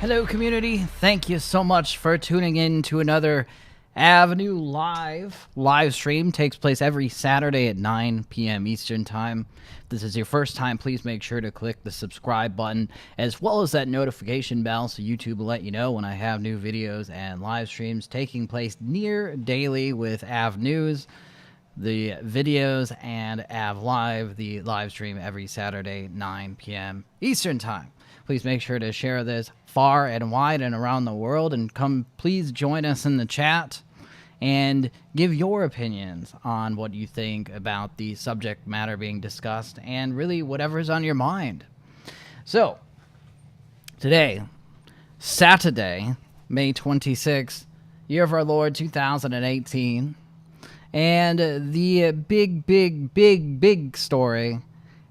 Hello, community. Thank you so much for tuning in to another AVENueLive live stream. Takes place every Saturday at 9 p.m. Eastern Time. If this is your first time, please make sure to click the subscribe button as well as that notification bell so YouTube will let you know when I have new videos and live streams taking place near daily with AVNews, the videos, and AVELive, the live stream every Saturday, 9 p.m. Eastern Time. Please make sure to share this far and wide and around the world, and please join us in the chat and give your opinions on what you think about the subject matter being discussed and really whatever's on your mind. So, today, Saturday, May 26th, year of our Lord 2018, and the big story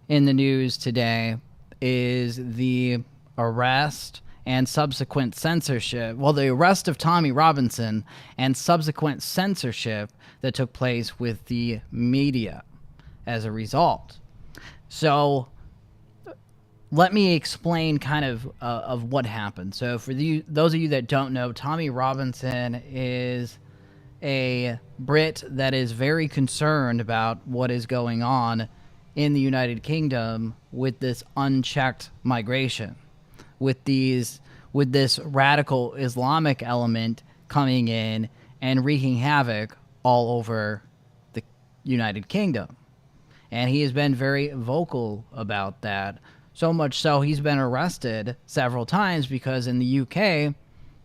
in the news today is the arrest and subsequent censorship. Well, the arrest of Tommy Robinson and subsequent censorship that took place with the media as a result. So let me explain kind of what happened. So for those of you that don't know, Tommy Robinson is a Brit that is very concerned about what is going on in the United Kingdom with this unchecked migration, with this radical Islamic element coming in and wreaking havoc all over the United Kingdom. And he has been very vocal about that, so much so he's been arrested several times because in the UK,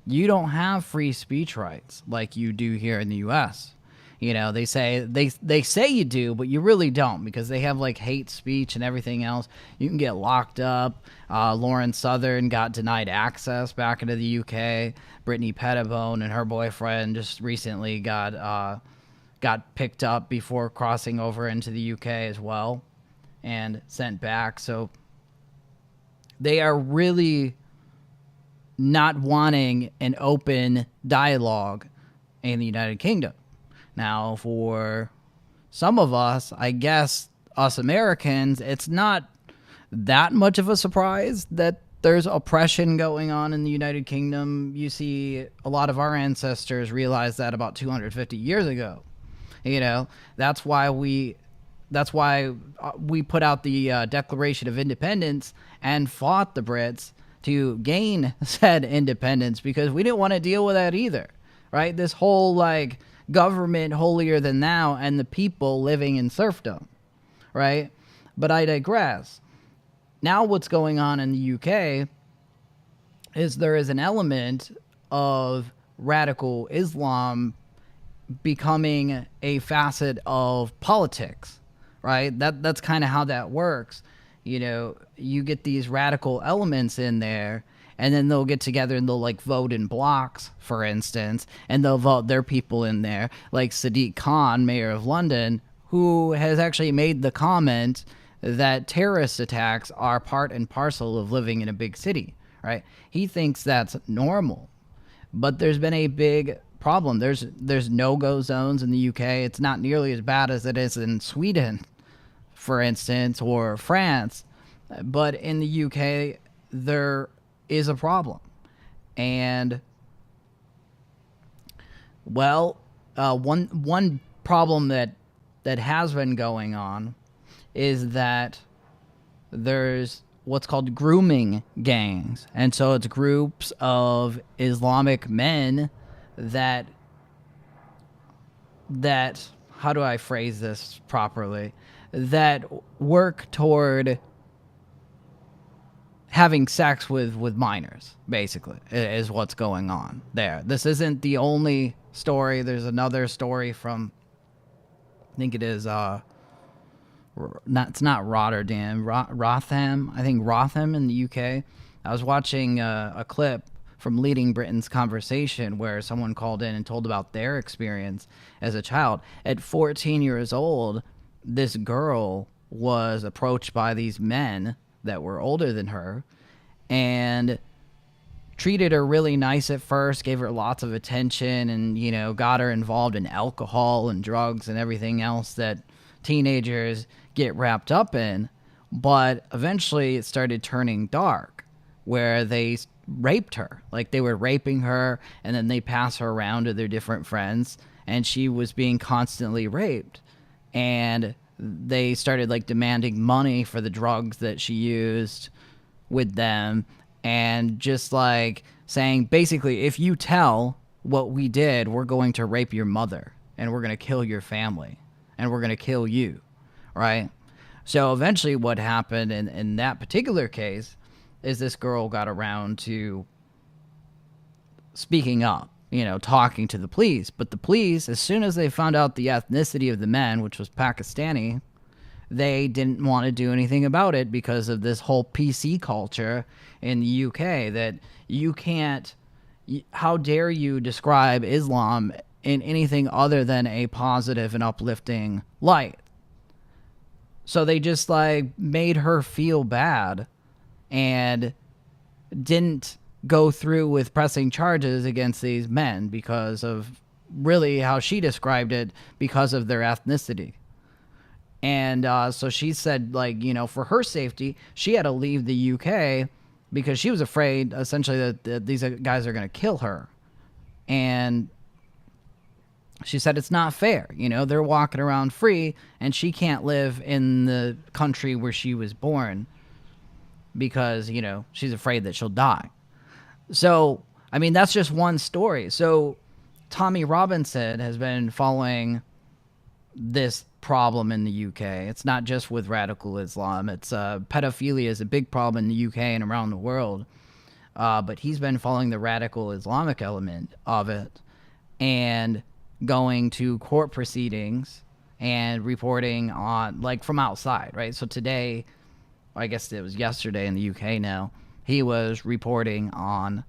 you don't have free speech rights like you do here in the US. You know, they say you do, but you really don't, because they have like hate speech and everything else. You can get locked up. Lauren Southern got denied access back into the UK. Brittany Pettibone and her boyfriend just recently got picked up before crossing over into the UK as well and sent back. So they are really not wanting an open dialogue in the United Kingdom. Now, for some of us, I guess us Americans, it's not that much of a surprise that there's oppression going on in the United Kingdom. You see, a lot of our ancestors realized that about 250 years ago. You know, that's why we put out the Declaration of Independence and fought the Brits to gain said independence, because we didn't want to deal with that either, right? This whole like government holier than thou and the people living in serfdom, right? But I digress. Now what's going on in the UK is there is an element of radical Islam becoming a facet of politics, right? That's kind of how that works. You know, you get these radical elements in there, and then they'll get together and they'll like vote in blocks, for instance, and they'll vote their people in there, like Sadiq Khan, mayor of London, who has actually made the comment that terrorist attacks are part and parcel of living in a big city, right? He thinks that's normal, but there's been a big problem. There's no-go zones in the UK. It's not nearly as bad as it is in Sweden, for instance, or France, but in the UK, there is a problem. And well, one problem that has been going on is that there's what's called grooming gangs. And so it's groups of Islamic men that how do I phrase this properly, that work toward having sex with minors, basically, is what's going on there. This isn't the only story. There's another story from, I think it is, it's not Rotterdam, Rotham. I think Rotham in the UK. I was watching a clip from Leading Britain's Conversation where someone called in and told about their experience as a child. At 14 years old, this girl was approached by these men that were older than her and treated her really nice at first, gave her lots of attention, and, you know, got her involved in alcohol and drugs and everything else that teenagers get wrapped up in. But eventually it started turning dark, where they raped her. Like, they were raping her, and then they pass her around to their different friends, and she was being constantly raped. And they started like demanding money for the drugs that she used with them, and just like saying, basically, if you tell what we did, we're going to rape your mother, and we're going to kill your family, and we're going to kill you, right? So eventually what happened in that particular case is this girl got around to speaking up, you know, talking to the police. But the police, as soon as they found out the ethnicity of the men, which was Pakistani, they didn't want to do anything about it because of this whole PC culture in the UK that you can't, how dare you describe Islam in anything other than a positive and uplifting light. So they just like made her feel bad and didn't go through with pressing charges against these men because of really how she described it, because of their ethnicity. And so she said, like, you know, for her safety, she had to leave the UK because she was afraid, essentially, that these guys are going to kill her. And she said it's not fair. You know, they're walking around free, and she can't live in the country where she was born because, you know, she's afraid that she'll die. So, I mean, that's just one story. So Tommy Robinson has been following this problem in the UK. It's not just with radical Islam. It's pedophilia is a big problem in the UK and around the world. But he's been following the radical Islamic element of it and going to court proceedings and reporting on, like, from outside, right? So today, I guess it was yesterday in the UK now, he was reporting on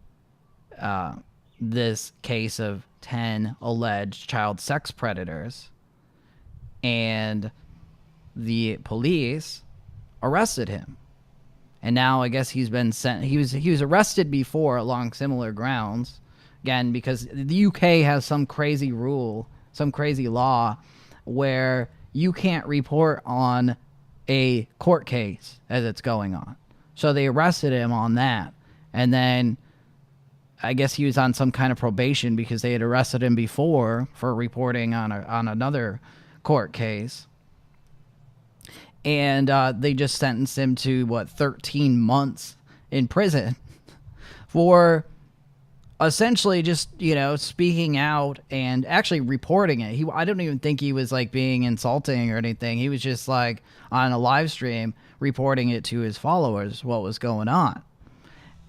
this case of 10 alleged child sex predators, and the police arrested him. And now I guess he's been sent. He was arrested before along similar grounds, again because the UK has some crazy rule, some crazy law where you can't report on a court case as it's going on. So they arrested him on that, and then I guess he was on some kind of probation because they had arrested him before for reporting on another court case. And they just sentenced him to, 13 months in prison for essentially just, you know, speaking out and actually reporting it. I don't even think he was, like, being insulting or anything. He was just, like, on a live stream reporting it to his followers, what was going on.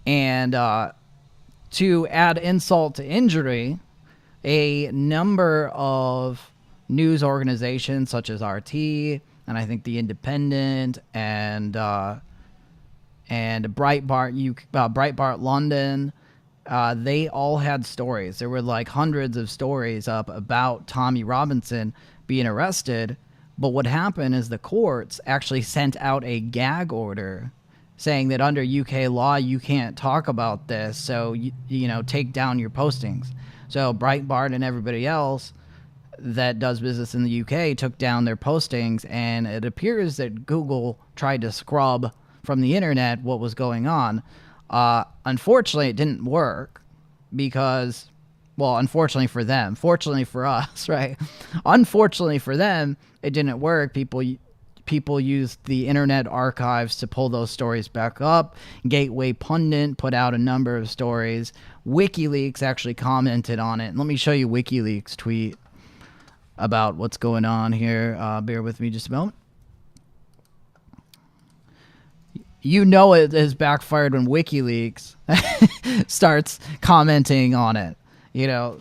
And to add insult to injury, a number of news organizations such as RT, and I think The Independent and Breitbart London, they all had stories. There were like hundreds of stories up about Tommy Robinson being arrested. But what happened is the courts actually sent out a gag order saying that under UK law, you can't talk about this. So, you know, take down your postings. So Breitbart and everybody else that does business in the UK took down their postings, and it appears that Google tried to scrub from the internet what was going on. Unfortunately, it didn't work because, well, unfortunately for them, fortunately for us, right? Unfortunately for them, it didn't work. People used the Internet Archives to pull those stories back up. Gateway Pundit put out a number of stories. WikiLeaks actually commented on it. And let me show you WikiLeaks' tweet about what's going on here. Bear with me just a moment. You know it has backfired when WikiLeaks starts commenting on it. You know,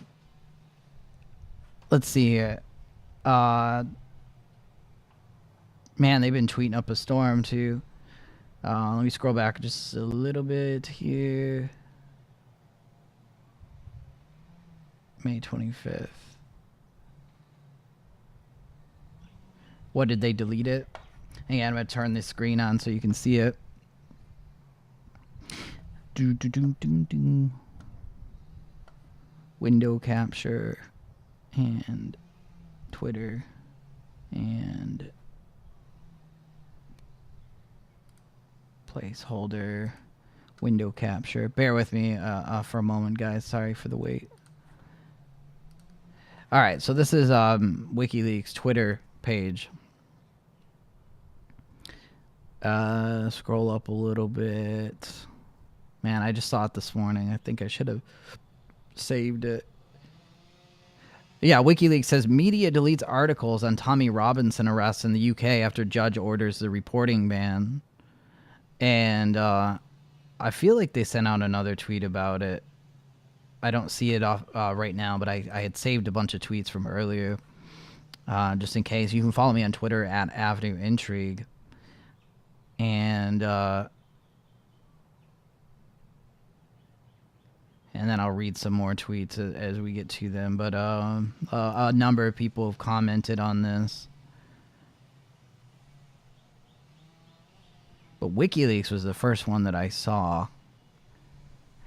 let's see here. Man, they've been tweeting up a storm too. Let me scroll back just a little bit here. May 25th. What, did they delete it? Hang on, I'm going to turn this screen on so you can see it. Window capture and Twitter and placeholder window capture. Bear with me for a moment, guys. Sorry for the wait. All right, so this is WikiLeaks Twitter page. Scroll up a little bit. Man, I just saw it this morning. I think I should have saved it. Yeah, WikiLeaks says media deletes articles on Tommy Robinson arrest in the UK after judge orders the reporting ban. And I feel like they sent out another tweet about it. I don't see it off right now, but I had saved a bunch of tweets from earlier, just in case. You can follow me on Twitter at avenueintrigue. And then I'll read some more tweets as we get to them. But a number of people have commented on this. But WikiLeaks was the first one that I saw.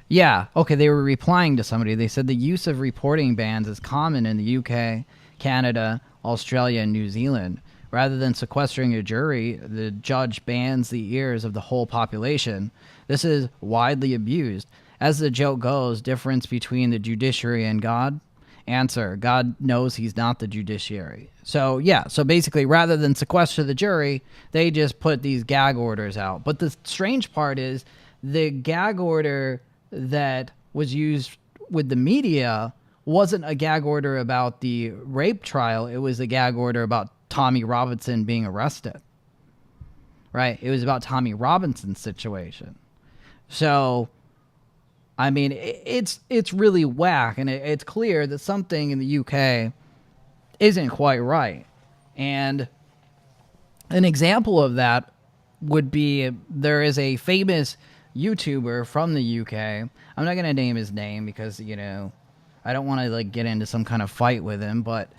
Yeah, okay, they were replying to somebody. They said the use of reporting bans is common in the UK, Canada, Australia, and New Zealand. Rather than sequestering a jury, the judge bans the ears of the whole population. This is widely abused. As the joke goes, difference between the judiciary and God? Answer, God knows he's not the judiciary. So, yeah, so basically, rather than sequester the jury, they just put these gag orders out. But the strange part is the gag order that was used with the media wasn't a gag order about the rape trial. It was a gag order about Tommy Robinson being arrested, right? It was about Tommy Robinson's situation. So, I mean, it's really whack, and it's clear that something in the UK isn't quite right. And an example of that would be there is a famous YouTuber from the UK. I'm not going to name his name because, you know, I don't want to like get into some kind of fight with him, but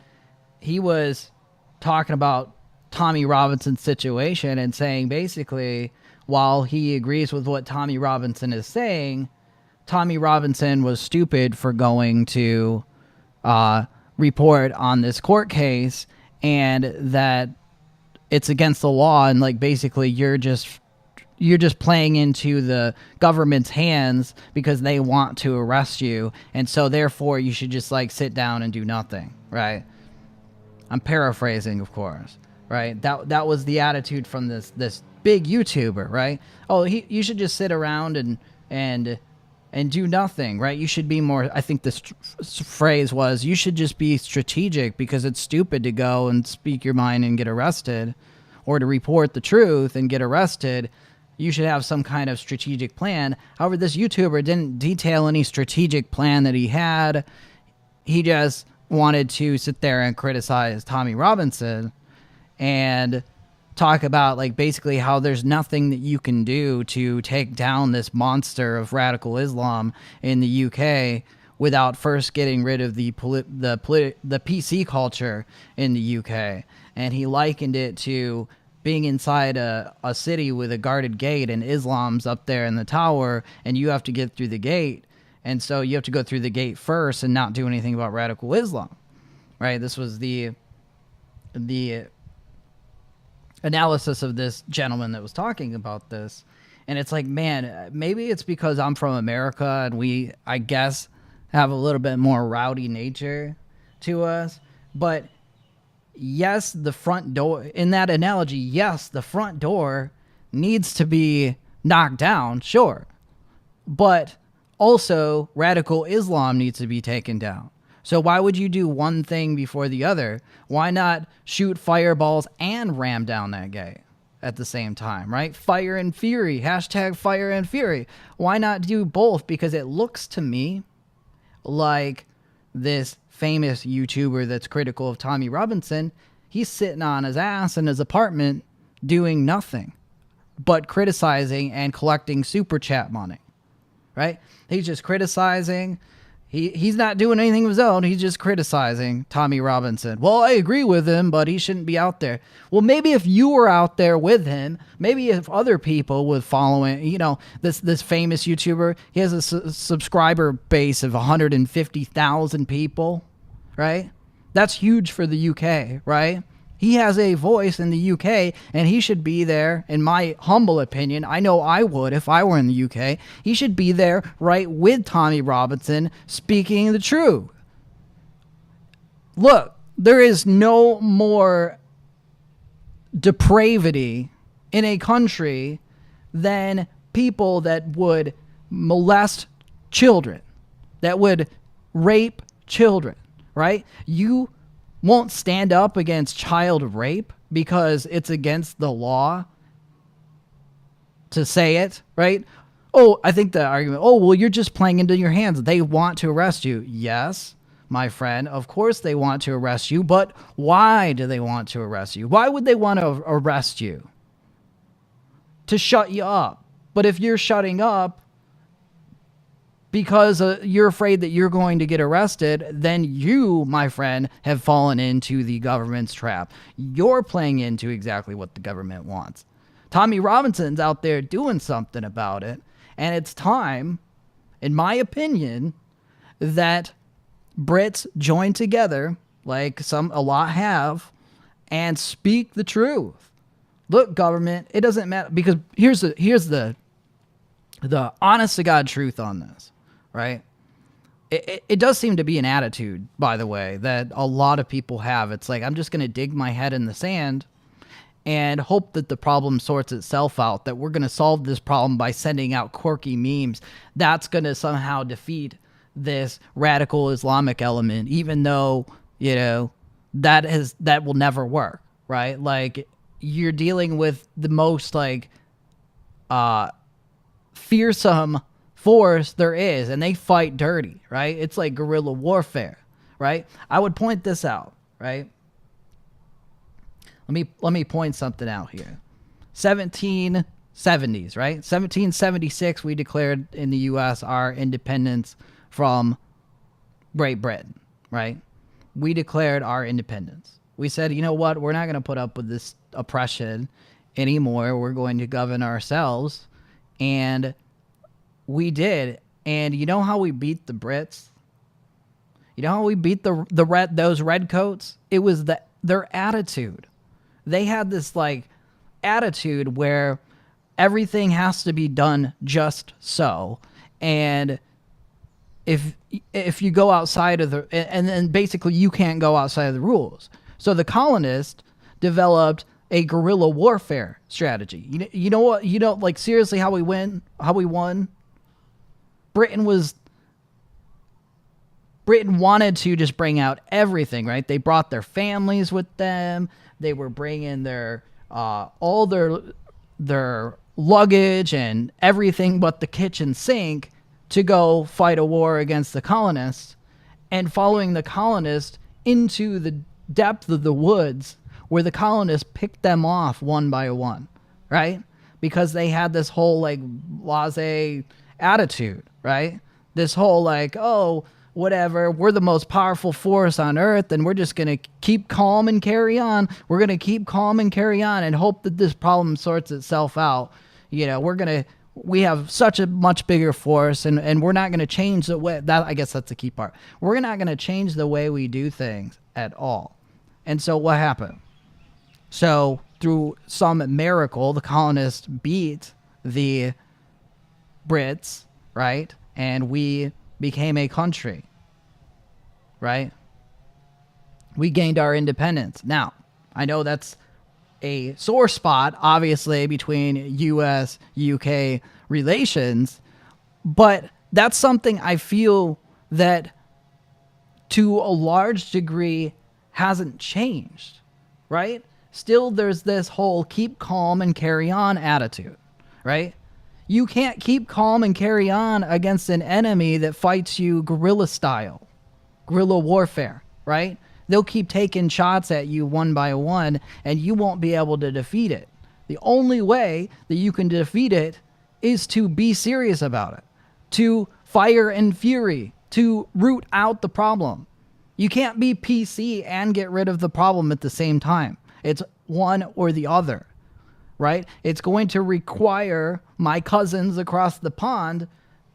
he was talking about Tommy Robinson's situation and saying basically, while he agrees with what Tommy Robinson is saying, Tommy Robinson was stupid for going to report on this court case, and that it's against the law, and like basically you're just playing into the government's hands because they want to arrest you, and so therefore you should just like sit down and do nothing, right? I'm paraphrasing, of course, right? That was the attitude from this big YouTuber, right? Oh, you should just sit around and do nothing, right? You should be more, I think this phrase was, you should just be strategic because it's stupid to go and speak your mind and get arrested, or to report the truth and get arrested. You should have some kind of strategic plan. However, this YouTuber didn't detail any strategic plan that he had. He just wanted to sit there and criticize Tommy Robinson and talk about like basically how there's nothing that you can do to take down this monster of radical Islam in the UK without first getting rid of the PC culture in the UK. And he likened it to being inside a city with a guarded gate, and Islam's up there in the tower, and you have to get through the gate. And so you have to go through the gate first and not do anything about radical Islam, right? This was the analysis of this gentleman that was talking about this. And it's like, man, maybe it's because I'm from America and we, I guess, have a little bit more rowdy nature to us. But yes, the front door, in that analogy, yes, the front door needs to be knocked down, sure. But also, radical Islam needs to be taken down. So why would you do one thing before the other? Why not shoot fireballs and ram down that gate at the same time, right? Fire and fury, hashtag fire and fury. Why not do both? Because it looks to me like this famous YouTuber that's critical of Tommy Robinson, he's sitting on his ass in his apartment doing nothing but criticizing and collecting super chat money, right? He's just criticizing. He's not doing anything of his own. He's just criticizing Tommy Robinson. Well, I agree with him, but he shouldn't be out there. Well, maybe if you were out there with him, maybe if other people would follow him, you know, this famous YouTuber, he has a subscriber base of 150,000 people, right? That's huge for the UK, right? He has a voice in the UK, and he should be there, in my humble opinion. I know I would if I were in the UK. He should be there right with Tommy Robinson speaking the truth. Look, there is no more depravity in a country than people that would molest children, that would rape children, right? You won't stand up against child rape because it's against the law to say it, right? Oh, I think the argument, oh, well, you're just playing into your hands. They want to arrest you. Yes, my friend, of course they want to arrest you, but why do they want to arrest you? Why would they want to arrest you? To shut you up. But if you're shutting up because you're afraid that you're going to get arrested, then you, my friend, have fallen into the government's trap. You're playing into exactly what the government wants. Tommy Robinson's out there doing something about it, and it's time, in my opinion, that Brits join together, like a lot have, and speak the truth. Look, government, it doesn't matter, because here's the honest to God truth on this, right? It does seem to be an attitude, by the way, that a lot of people have. It's like, I'm just going to dig my head in the sand and hope that the problem sorts itself out, that we're going to solve this problem by sending out quirky memes. That's going to somehow defeat this radical Islamic element, even though, that will never work, right? Like, you're dealing with the most fearsome force there is, and they fight dirty, right? It's like guerrilla warfare, right? I would point this out, right? Let me point something out here. 1770s, right? 1776, we declared in the U.S. our independence from Great Britain, right? We declared our independence. We said, you know what? We're not going to put up with this oppression anymore. We're going to govern ourselves. And we did. And you know how we beat the Brits? You know how we beat those redcoats? It was their attitude. They had this attitude where everything has to be done just so. And if you go outside of and then basically you can't go outside of the rules. So the colonists developed a guerrilla warfare strategy. You know what? Seriously, how we won? Britain wanted to just bring out everything, right? They brought their families with them. They were bringing their all their luggage and everything but the kitchen sink to go fight a war against the colonists, and following the colonists into the depth of the woods where the colonists picked them off one by one, right? Because they had this whole blasé attitude, right? This whole oh, whatever, we're the most powerful force on earth and we're just going to keep calm and carry on. We're going to keep calm and carry on and hope that this problem sorts itself out. We have such a much bigger force, and we're not going to change the way that, I guess that's the key part. We're not going to change the way we do things at all. And so what happened? So through some miracle, the colonists beat the Brits, right? And we became a country, right? We gained our independence. Now, I know that's a sore spot, obviously, between U.S.-UK relations, but that's something I feel that to a large degree hasn't changed, right? Still, there's this whole keep calm and carry on attitude, right? You can't keep calm and carry on against an enemy that fights you guerrilla style, guerrilla warfare, right? They'll keep taking shots at you one by one, and you won't be able to defeat it. The only way that you can defeat it is to be serious about it, to fire in fury, to root out the problem. You can't be PC and get rid of the problem at the same time. It's one or the other, right? It's going to require my cousins across the pond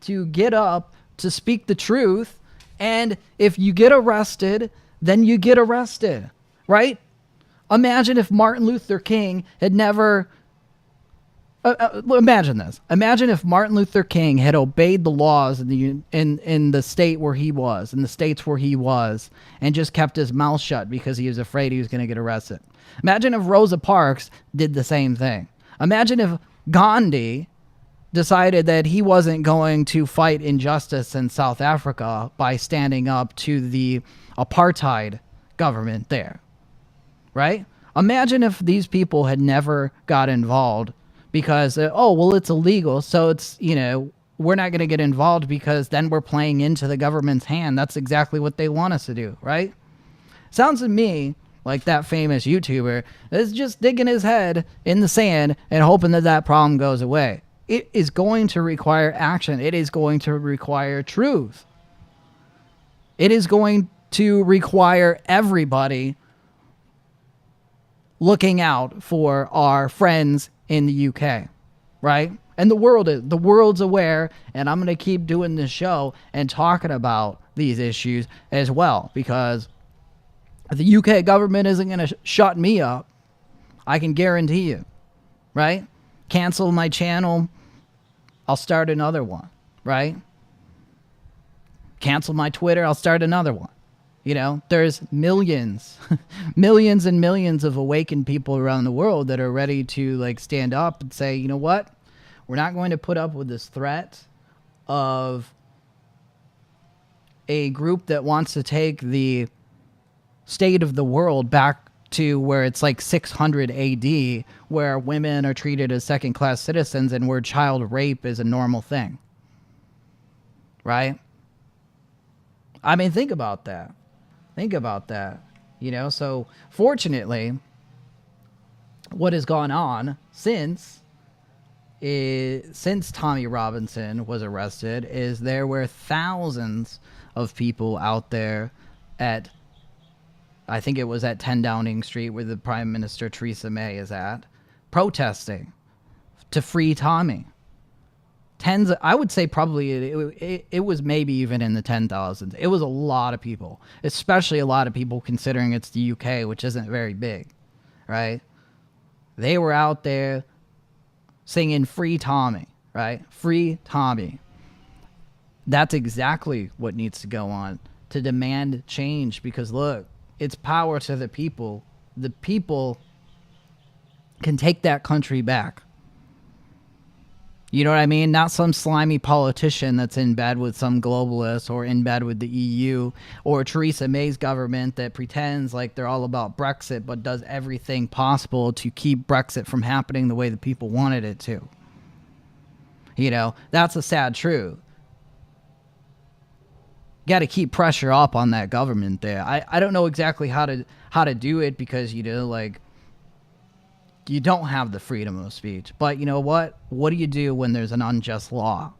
to get up, to speak the truth, and if you get arrested, then you get arrested, right? Imagine if Martin Luther King had never... imagine this. Imagine if Martin Luther King had obeyed the laws in the state where he was, in the states where he was, and just kept his mouth shut because he was afraid he was going to get arrested. Imagine if Rosa Parks did the same thing. Imagine if Gandhi decided that he wasn't going to fight injustice in South Africa by standing up to the apartheid government there, right? Imagine if these people had never got involved because, oh, well, it's illegal, so it's, you know, we're not going to get involved because then we're playing into the government's hand. That's exactly what they want us to do, right? Sounds to me like that famous YouTuber is just digging his head in the sand and hoping that that problem goes away. It is going to require action. It is going to require truth. It is going to require everybody looking out for our friends in the UK, right? And the world's aware, and I'm going to keep doing this show and talking about these issues as well, because the UK government isn't going to shut me up. I can guarantee you, right? Cancel my channel, I'll start another one, right? Cancel my Twitter, I'll start another one. You know, there's millions, millions and millions of awakened people around the world that are ready to like stand up and say, you know what? We're not going to put up with this threat of a group that wants to take the state of the world back to where it's like 600 AD, where women are treated as second-class citizens and where child rape is a normal thing. Right? I mean, think about that. Think about that. You know, so fortunately, what has gone on since Tommy Robinson was arrested is there were thousands of people out there at, I think it was at 10 Downing Street where the Prime Minister Theresa May is at, protesting to free Tommy. I would say probably it was maybe even in the 10,000s. It was a lot of people, especially a lot of people considering it's the UK, which isn't very big, right? They were out there singing Free Tommy, right? Free Tommy. That's exactly what needs to go on to demand change, because look, it's power to the people. The people can take that country back. You know what I mean? Not some slimy politician that's in bed with some globalist or in bed with the EU or Theresa May's government that pretends like they're all about Brexit but does everything possible to keep Brexit from happening the way the people wanted it to. You know, that's a sad truth. Got to keep pressure up on that government there. I don't know exactly how to do it because, you know, like, you don't have the freedom of speech. But you know what? What do you do when there's an unjust law?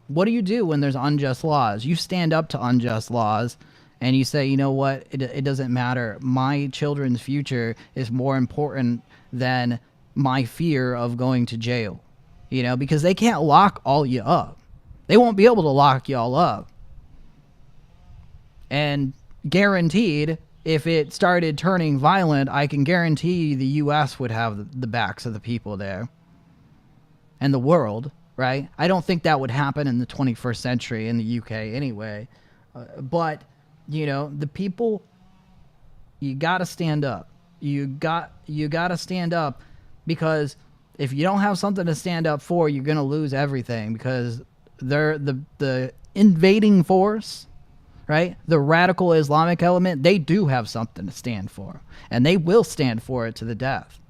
What do you do when there's unjust laws? You stand up to unjust laws and you say, you know what? It doesn't matter. My children's future is more important than my fear of going to jail. You know, because they can't lock all you up. They won't be able to lock you all up. And guaranteed, if it started turning violent, I can guarantee the U.S. would have the backs of the people there. And the world, right? I don't think that would happen in the 21st century in the U.K. anyway. But, you know, the people, you got to stand up. You got to stand up, because if you don't have something to stand up for, you're going to lose everything, because they're the invading force. Right? The radical Islamic element, they do have something to stand for. And they will stand for it to the death.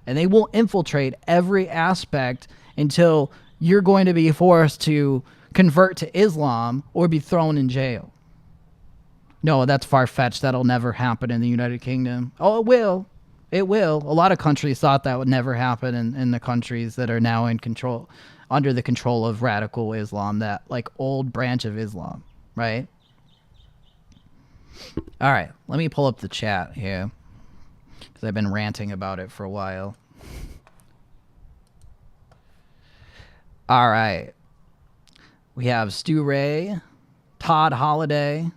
And they will infiltrate every aspect until you're going to be forced to convert to Islam or be thrown in jail. No, that's far-fetched. That'll never happen in the United Kingdom. Oh, it will. It will. A lot of countries thought that would never happen in the countries that are now in control, under the control of radical Islam, that like old branch of Islam, right? All right, let me pull up the chat here, because I've been ranting about it for a while. All right. We have Stu Ray, Todd Holiday,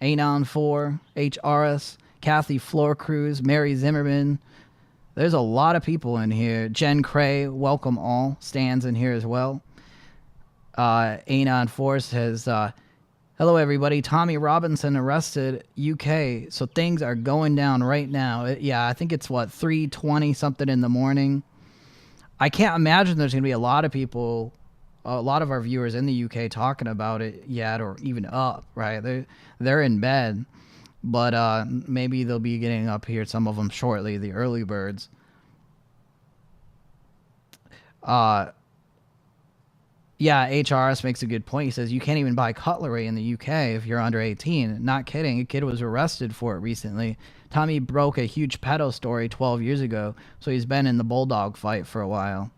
Anon4, HRS, Kathy Floor Cruz, Mary Zimmerman. There's a lot of people in here. Jen Cray, welcome all. Stan's in here as well. Anon Force says, hello, everybody. Tommy Robinson arrested, UK. So things are going down right now. Yeah, I think it's, 3:20 something in the morning. I can't imagine there's going to be a lot of people, a lot of our viewers in the UK talking about it yet, or even up, right? They're in bed. But maybe they'll be getting up here, some of them shortly, the early birds. Yeah, HRS makes a good point. He says you can't even buy cutlery in the UK if you're under 18. Not kidding. A kid was arrested for it recently. Tommy broke a huge pedo story 12 years ago, so he's been in the bulldog fight for a while.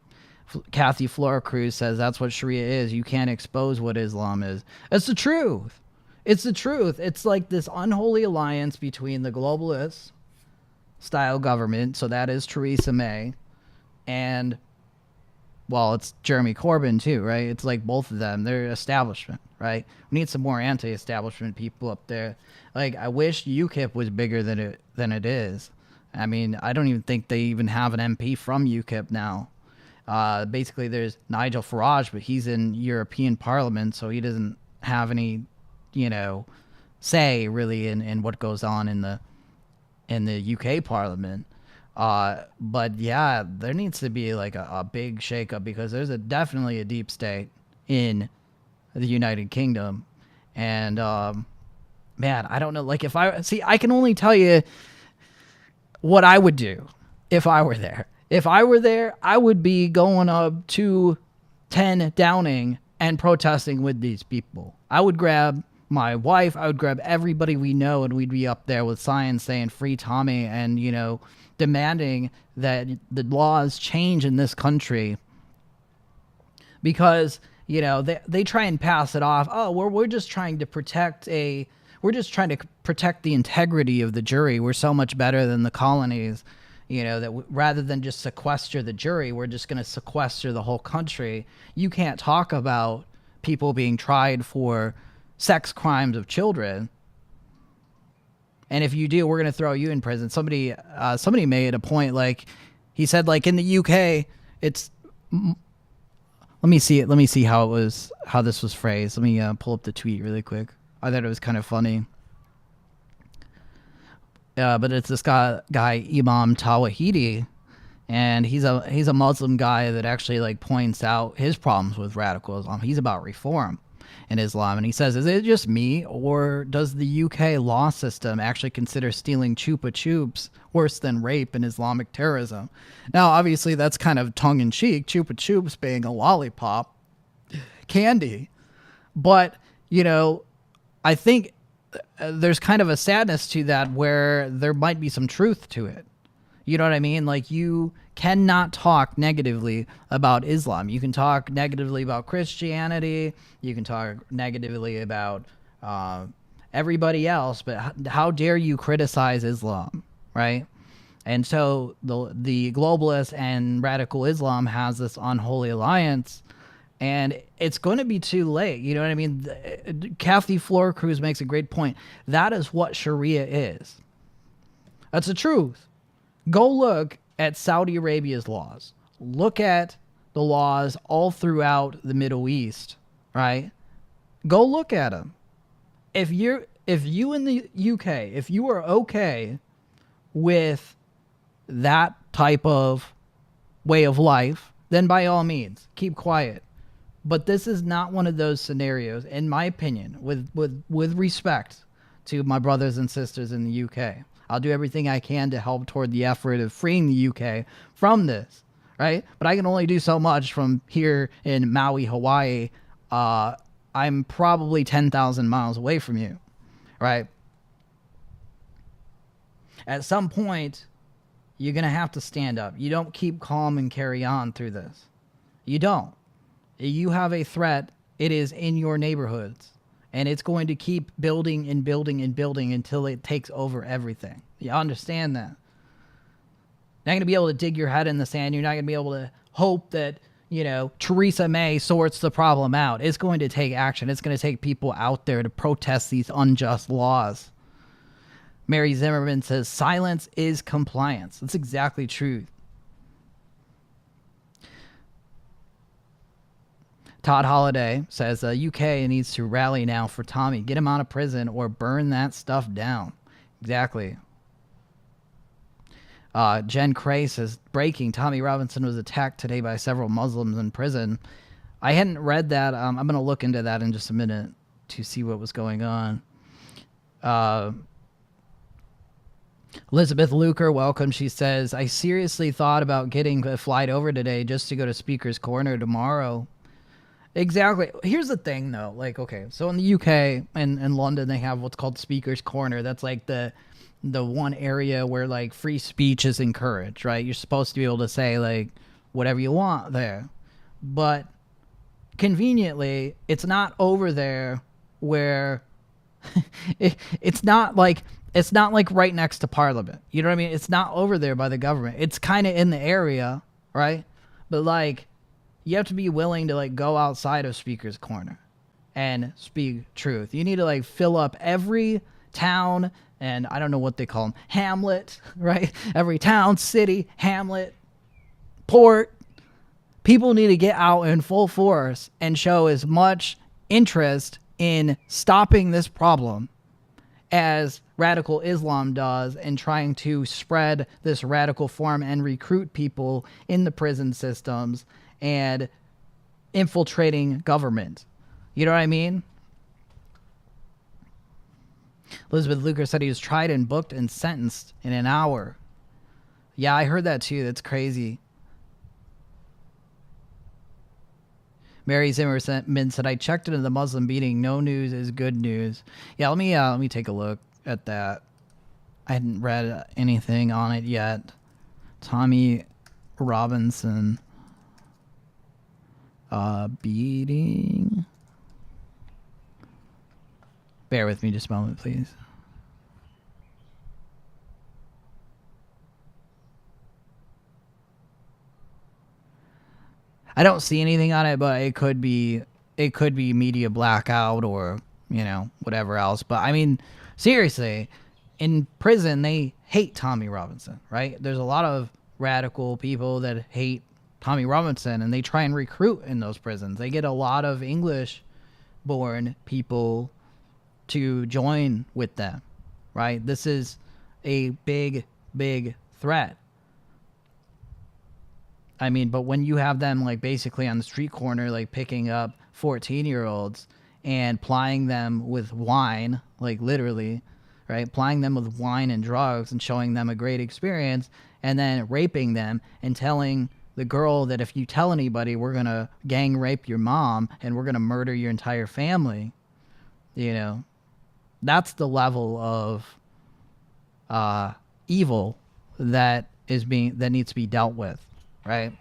Kathy Flora Cruz says that's what Sharia is. You can't expose what Islam is. It's the truth. It's the truth. It's like this unholy alliance between the globalist style government, so that is Theresa May, and, well, it's Jeremy Corbyn too, right? It's like both of them. They're establishment, right? We need some more anti-establishment people up there. Like, I wish UKIP was bigger than it is. I mean, I don't even think they even have an MP from UKIP now. Basically, there's Nigel Farage, but he's in European Parliament, so he doesn't have any, say really in what goes on in the UK Parliament. But yeah, there needs to be like a big shakeup, because there's definitely a deep state in the United Kingdom. And man, I don't know. Like, I can only tell you what I would do if I were there. If I were there, I would be going up to 10 Downing and protesting with these people. I would grab my wife, I would grab everybody we know, and we'd be up there with signs saying free Tommy, and, demanding that the laws change in this country, because, they try and pass it off. Oh, we're just trying to protect the integrity of the jury. We're so much better than the colonies, that rather than just sequester the jury, we're just going to sequester the whole country. You can't talk about people being tried for sex crimes of children, and if you do, we're going to throw you in prison. Somebody made a point, like, he said, like, in the UK, it's, let me see how this was phrased. Let me pull up the tweet really quick. I thought it was kind of funny. But it's this guy Imam Tawahidi, and he's a Muslim guy that actually, like, points out his problems with radical Islam. He's about reform in Islam, and he says, is it just me, or does the UK law system actually consider stealing Chupa Chups worse than rape and Islamic terrorism? Now, obviously, that's kind of tongue-in-cheek, Chupa Chups being a lollipop candy, but, I think there's kind of a sadness to that, where there might be some truth to it. You know what I mean? Like, you cannot talk negatively about Islam. You can talk negatively about Christianity. You can talk negatively about everybody else, but how dare you criticize Islam, right? And so the globalist and radical Islam has this unholy alliance, and it's going to be too late. You know what I mean? Kathy Floor Cruz makes a great point. That is what Sharia is. That's the truth. Go look at Saudi Arabia's laws. Look at the laws all throughout the Middle East, right? Go look at them. If you in the UK, if you are okay with that type of way of life, then by all means, keep quiet. But this is not one of those scenarios, in my opinion, with respect to my brothers and sisters in the UK. I'll do everything I can to help toward the effort of freeing the UK from this, right? But I can only do so much from here in Maui, Hawaii. I'm probably 10,000 miles away from you, right? At some point, you're going to have to stand up. You don't keep calm and carry on through this. You don't. You have a threat. It is in your neighborhoods. And it's going to keep building and building and building until it takes over everything. You understand that? You're not going to be able to dig your head in the sand. You're not going to be able to hope that, Theresa May sorts the problem out. It's going to take action. It's going to take people out there to protest these unjust laws. Mary Zimmerman says, silence is compliance. That's exactly true. Todd Holliday says, UK needs to rally now for Tommy. Get him out of prison or burn that stuff down. Exactly. Jen Cray says, breaking, Tommy Robinson was attacked today by several Muslims in prison. I hadn't read that. I'm going to look into that in just a minute to see what was going on. Elizabeth Luker, welcome. She says, I seriously thought about getting a flight over today just to go to Speaker's Corner tomorrow. Exactly. Here's the thing, though. Like, okay, so in the UK and London, they have what's called Speaker's Corner. That's like the one area where, like, free speech is encouraged, right? You're supposed to be able to say, like, whatever you want there. But conveniently, it's not over there where it's not like right next to Parliament. You know what I mean? It's not over there by the government. It's kind of in the area, right? But, like, you have to be willing to, like, go outside of Speaker's Corner and speak truth. You need to, like, fill up every town and I don't know what they call them, hamlet, right? Every town, city, hamlet, port. People need to get out in full force and show as much interest in stopping this problem as radical Islam does in trying to spread this radical form and recruit people in the prison systems and infiltrating government. You know what I mean? Elizabeth Luker said he was tried and booked and sentenced in an hour. Yeah, I heard that too. That's crazy. Mary Zimmerman said, I checked into the Muslim beating. No news is good news. Yeah, let me take a look at that. I hadn't read anything on it yet. Tommy Robinson beating. Bear with me just a moment, please. I don't see anything on it, but it could be media blackout or, you know, whatever else. But I mean, seriously, in prison they hate Tommy Robinson, right? There's a lot of radical people that hate Tommy Robinson and they try and recruit in those prisons. They get a lot of English-born people to join with them, right? This is a big, big threat. I mean, but when you have them, like, basically on the street corner, like, picking up 14-year-olds and plying them with wine, like, literally, right? Plying them with wine and drugs and showing them a great experience and then raping them and telling the girl that if you tell anybody, we're going to gang rape your mom and we're going to murder your entire family, you know, that's the level of evil that needs to be dealt with, right?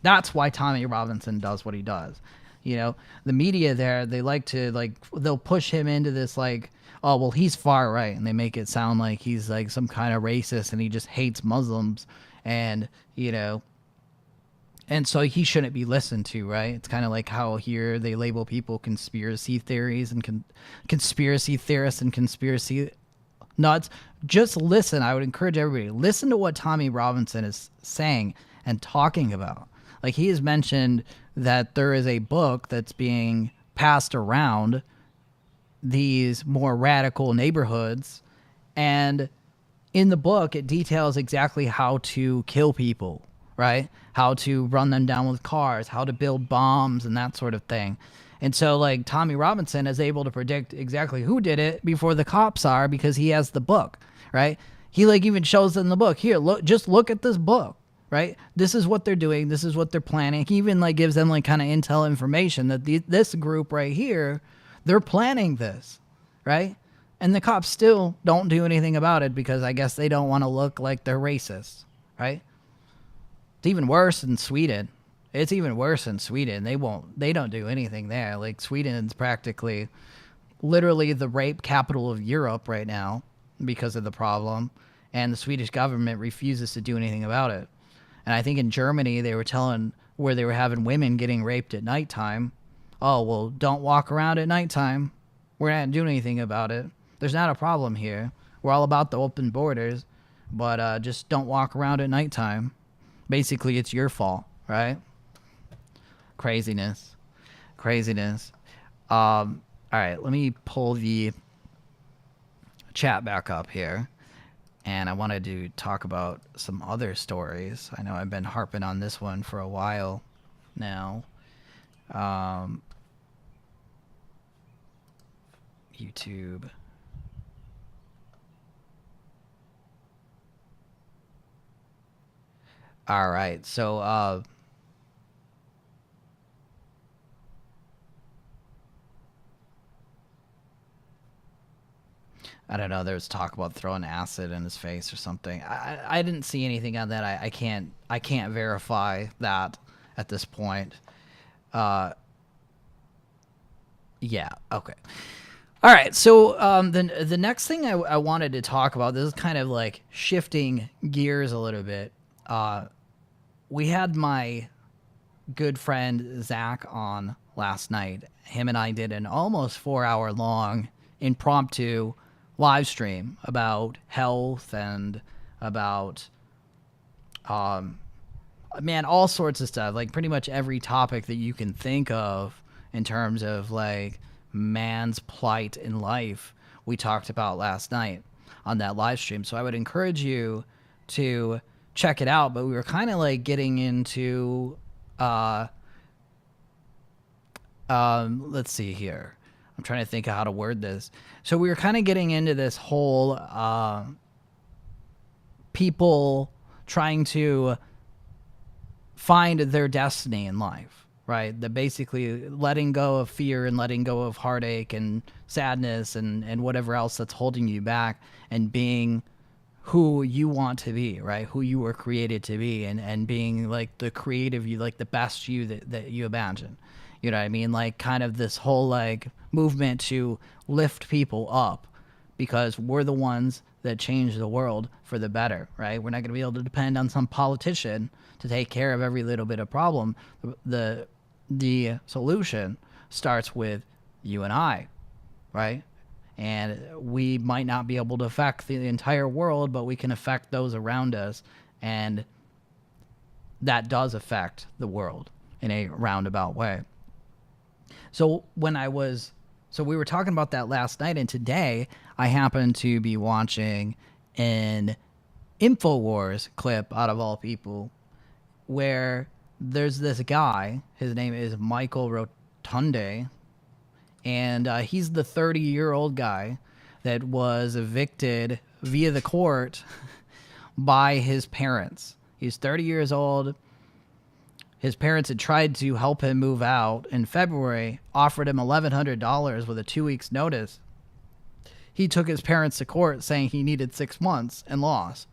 That's why Tommy Robinson does what he does. You know, the media there, they like to, like, they'll push him into this, like, oh, well, he's far right, and they make it sound like he's, like, some kind of racist and he just hates Muslims and, you know, and so he shouldn't be listened to, right? It's kind of like how here they label people conspiracy theories and conspiracy theorists and conspiracy nuts. Just listen. I would encourage everybody, listen to what Tommy Robinson is saying and talking about. Like, he has mentioned that there is a book that's being passed around these more radical neighborhoods, and in the book it details exactly how to kill people, right? How to run them down with cars, how to build bombs and that sort of thing. And so, like, Tommy Robinson is able to predict exactly who did it before the cops are because he has the book, right? He, like, even shows in the book, here, look, just look at this book, right? This is what they're doing. This is what they're planning. He even, like, gives them, like, kind of intel information that this group right here, they're planning this, right? And the cops still don't do anything about it because I guess they don't want to look like they're racist, right? It's even worse in Sweden. It's even worse in Sweden. They don't do anything there. Like, Sweden's practically literally the rape capital of Europe right now because of the problem. And the Swedish government refuses to do anything about it. And I think in Germany, they were where they were having women getting raped at nighttime. Oh, well, don't walk around at nighttime. We're not doing anything about it. There's not a problem here. We're all about the open borders, but just don't walk around at nighttime. Basically, it's your fault, right? Craziness. Craziness. All right, let me pull the chat back up here. And I wanted to talk about some other stories. I know I've been harping on this one for a while now. YouTube. All right, so I don't know. There was talk about throwing acid in his face or something. I didn't see anything on that. I can't verify that at this point. Yeah. Okay. All right. So the next thing I wanted to talk about, this is kind of like shifting gears a little bit. We had my good friend Zach on last night. Him and I did an almost 4-hour long impromptu live stream about health and about man, all sorts of stuff, like pretty much every topic that you can think of in terms of like man's plight in life we talked about last night on that live stream. So I would encourage you to check it out. But we were kind of like getting into let's see here. I'm trying to think of how to word this. So we were kind of getting into this whole people trying to find their destiny in life, right? That basically letting go of fear and letting go of heartache and sadness and whatever else that's holding you back and being who you want to be, right? Who you were created to be and being like the creative you, like the best you that you imagine. You know what I mean? Like kind of this whole like movement to lift people up because we're the ones that change the world for the better, right? We're not going to be able to depend on some politician to take care of every little bit of problem. The solution starts with you and I, right? And we might not be able to affect the entire world, but we can affect those around us. And that does affect the world in a roundabout way. So we were talking about that last night, and today I happened to be watching an InfoWars clip, out of all people, where there's this guy, his name is Michael Rotunde, and he's the 30-year-old guy that was evicted via the court by his parents. He's 30 years old. His parents had tried to help him move out in February, offered him $1,100 with a 2 weeks notice. He took his parents to court saying he needed 6 months and lost.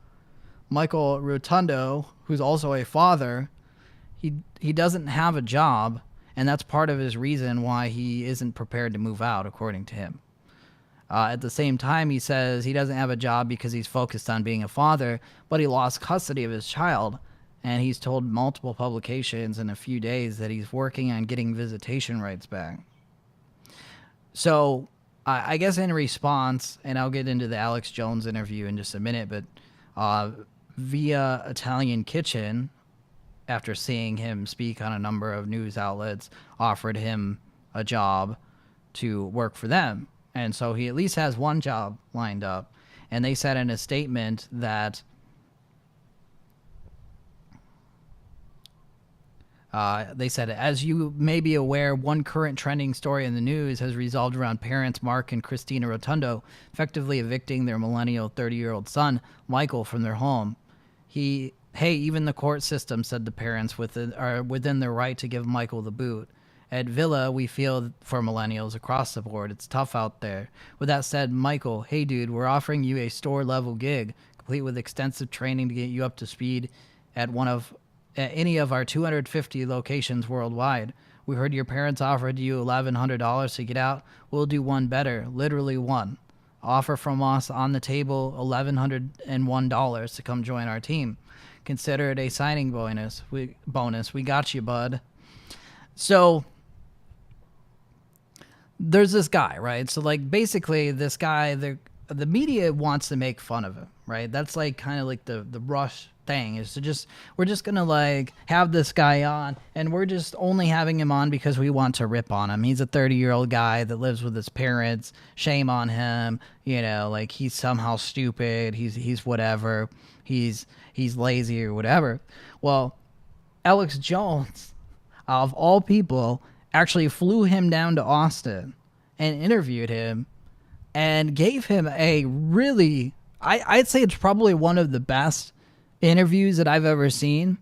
Michael Rotundo, who's also a father, he doesn't have a job, and that's part of his reason why he isn't prepared to move out, according to him. At the same time, he says he doesn't have a job because he's focused on being a father, but he lost custody of his child. And he's told multiple publications in a few days that he's working on getting visitation rights back. So I guess in response, and I'll get into the Alex Jones interview in just a minute, but via Italian Kitchen, after seeing him speak on a number of news outlets, offered him a job to work for them. And so he at least has one job lined up. And they said in a statement that they said, as you may be aware, one current trending story in the news has revolved around parents Mark and Christina Rotundo effectively evicting their millennial 30-year-old son, Michael, from their home. Even the court system, said the parents, are within their right to give Michael the boot. At Villa, we feel for millennials across the board, it's tough out there. With that said, Michael, hey dude, we're offering you a store-level gig, complete with extensive training to get you up to speed at any of our 250 locations worldwide. We heard your parents offered you $1,100 to get out. We'll do one better, literally one. Offer from us on the table, $1,101 to come join our team. Consider it a signing bonus. We got you, bud. So there's this guy, right? So like basically this guy, the media wants to make fun of him, right? That's like kind of like the rush thing is to we're just gonna like have this guy on, and we're just only having him on because we want to rip on him. He's a 30-year-old guy that lives with his parents. Shame on him, you know, like he's somehow stupid. He's whatever. He's lazy or whatever. Well, Alex Jones, of all people, actually flew him down to Austin and interviewed him and gave him a really, I'd say it's probably one of the best interviews that I've ever seen,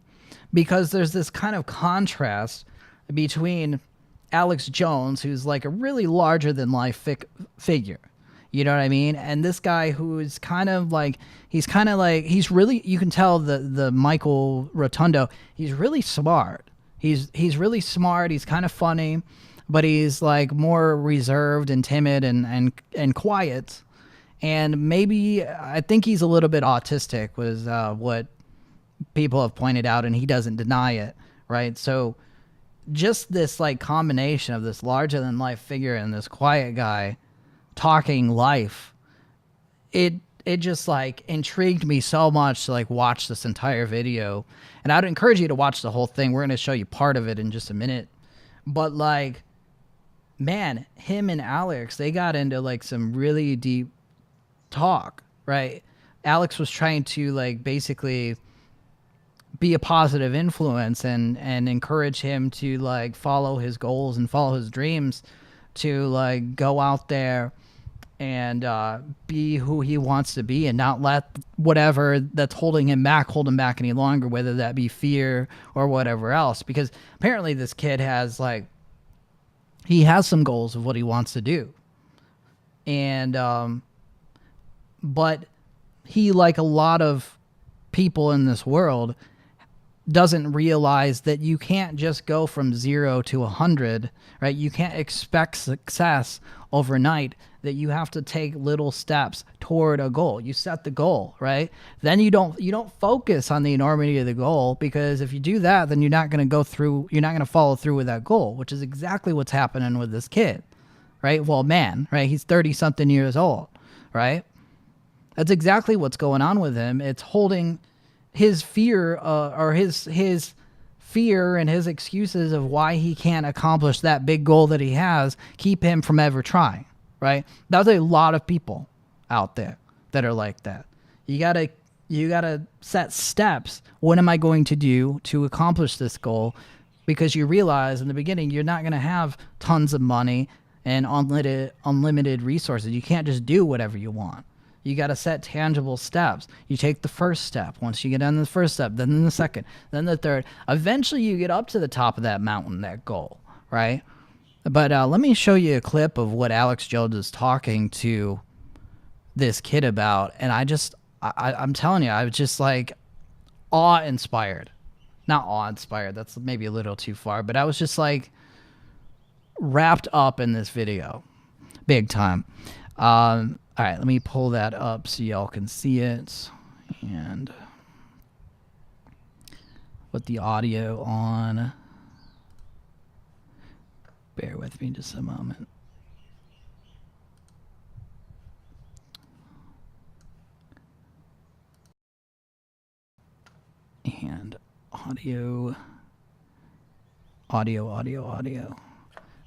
because there's this kind of contrast between Alex Jones, who's like a really larger than life figure, you know what I mean, and this guy who is kind of like he's really, you can tell the Michael Rotundo, he's really smart. He's really smart. He's kind of funny, but he's like more reserved and timid and quiet. And maybe I think he's a little bit autistic, was what people have pointed out, and he doesn't deny it, right? So just this like combination of this larger than life figure and this quiet guy talking life, it just like intrigued me so much to like watch this entire video. And I'd encourage you to watch the whole thing. We're going to show you part of it in just a minute. But like, man, him and Alex, they got into like some really deep talk, right? Alex was trying to like basically be a positive influence and encourage him to like follow his goals and follow his dreams, to like go out there and be who he wants to be, and not let whatever that's holding him back hold him back any longer, whether that be fear or whatever else. Because apparently this kid has like, he has some goals of what he wants to do. And but he, like a lot of people in this world, doesn't realize that you can't just go from 0 to 100, right? You can't expect success overnight, that you have to take little steps toward a goal. You set the goal, right? Then you don't focus on the enormity of the goal, because if you do that, then you're not going to follow through with that goal, which is exactly what's happening with this kid, right? Well, man, right? He's 30 something years old, right? That's exactly what's going on with him. It's holding his fear, or his fear and his excuses of why he can't accomplish that big goal that he has, keep him from ever trying, right? There's a lot of people out there that are like that. You gotta set steps. What am I going to do to accomplish this goal? Because you realize in the beginning you're not going to have tons of money and unlimited resources. You can't just do whatever you want. You got to set tangible steps. You take the first step. Once you get on the first step, then the second, then the third. Eventually, you get up to the top of that mountain, that goal, right? But let me show you a clip of what Alex Jones is talking to this kid about. And I'm telling you, I was just like awe-inspired. Not awe-inspired. That's maybe a little too far. But I was just like wrapped up in this video. Big time. All right, let me pull that up so y'all can see it, and put the audio on. Bear with me just a moment. And audio.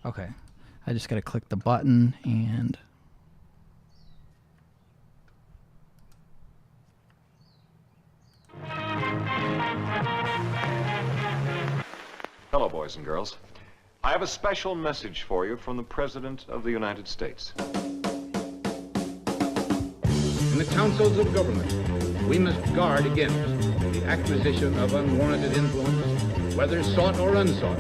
Okay, I just gotta click the button and... Hello, boys and girls. I have a special message for you from the President of the United States. In the councils of government, we must guard against the acquisition of unwarranted influence, whether sought or unsought,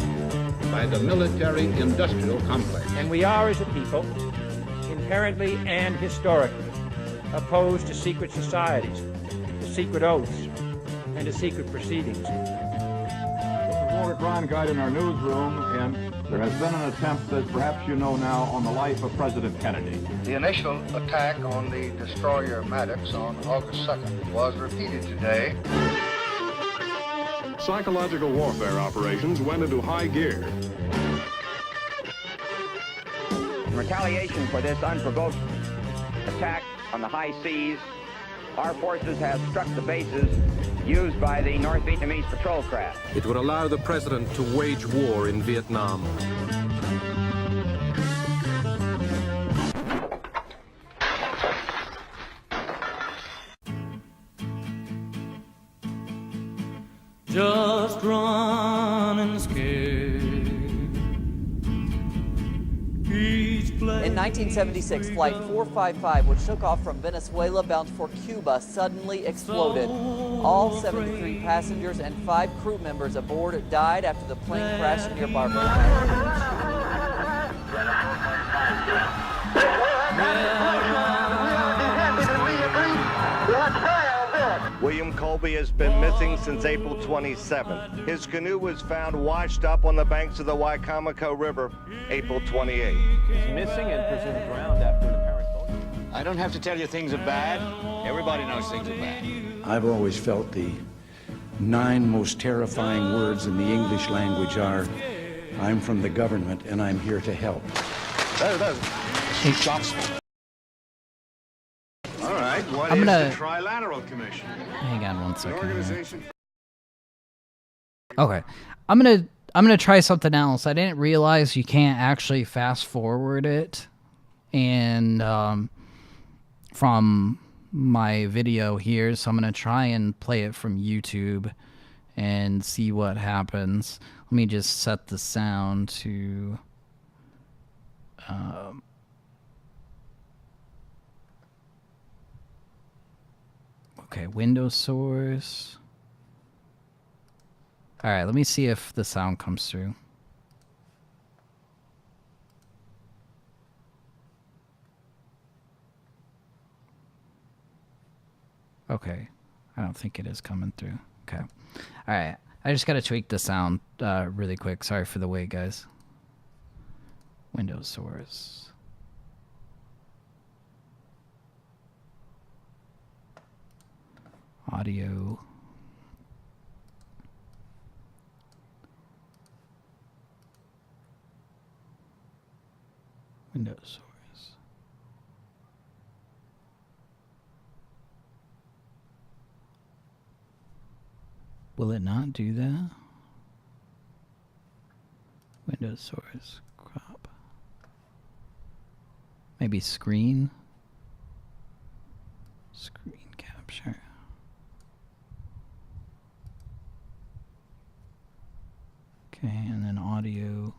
by the military-industrial complex. And we are, as a people, inherently and historically opposed to secret societies, to secret oaths, and to secret proceedings. War crime guide in our newsroom, and there has been an attempt, as perhaps you know now, on the life of President Kennedy. The initial attack on the destroyer Maddox on August 2nd was repeated today. Psychological warfare operations went into high gear. In retaliation for this unprovoked attack On the high seas, our forces have struck the bases used by the North Vietnamese patrol craft. It would allow the president to wage war in Vietnam. Just running scared. In 1976, Flight 455, which took off from Venezuela bound for Cuba, suddenly exploded. All 73 passengers and 5 crew members aboard died after the plane crashed near Barbados. William Colby has been missing since April 27th. His canoe was found washed up on the banks of the Wicomico River April 28th. He's missing and presumed drowned after an apparent boat. I don't have to tell you things are bad. Everybody knows things are bad. I've always felt the 9 most terrifying words in the English language are, I'm from the government and I'm here to help. He shots me. All right, what I'm is gonna- the Trilateral Commission? Hang on one The second. organization. Okay, I'm gonna try something else. I didn't realize you can't actually fast forward it, and from my video here, so I'm gonna try and play it from YouTube and see what happens. Let me just set the sound to. Okay, Windows source. All right, let me see if the sound comes through. Okay, I don't think it is coming through. Okay, all right. I just gotta tweak the sound really quick. Sorry for the wait, guys. Windows source. Audio. Windows source. Will it not do that? Windows source. Crop. Maybe screen. Screen capture. Okay, and then audio.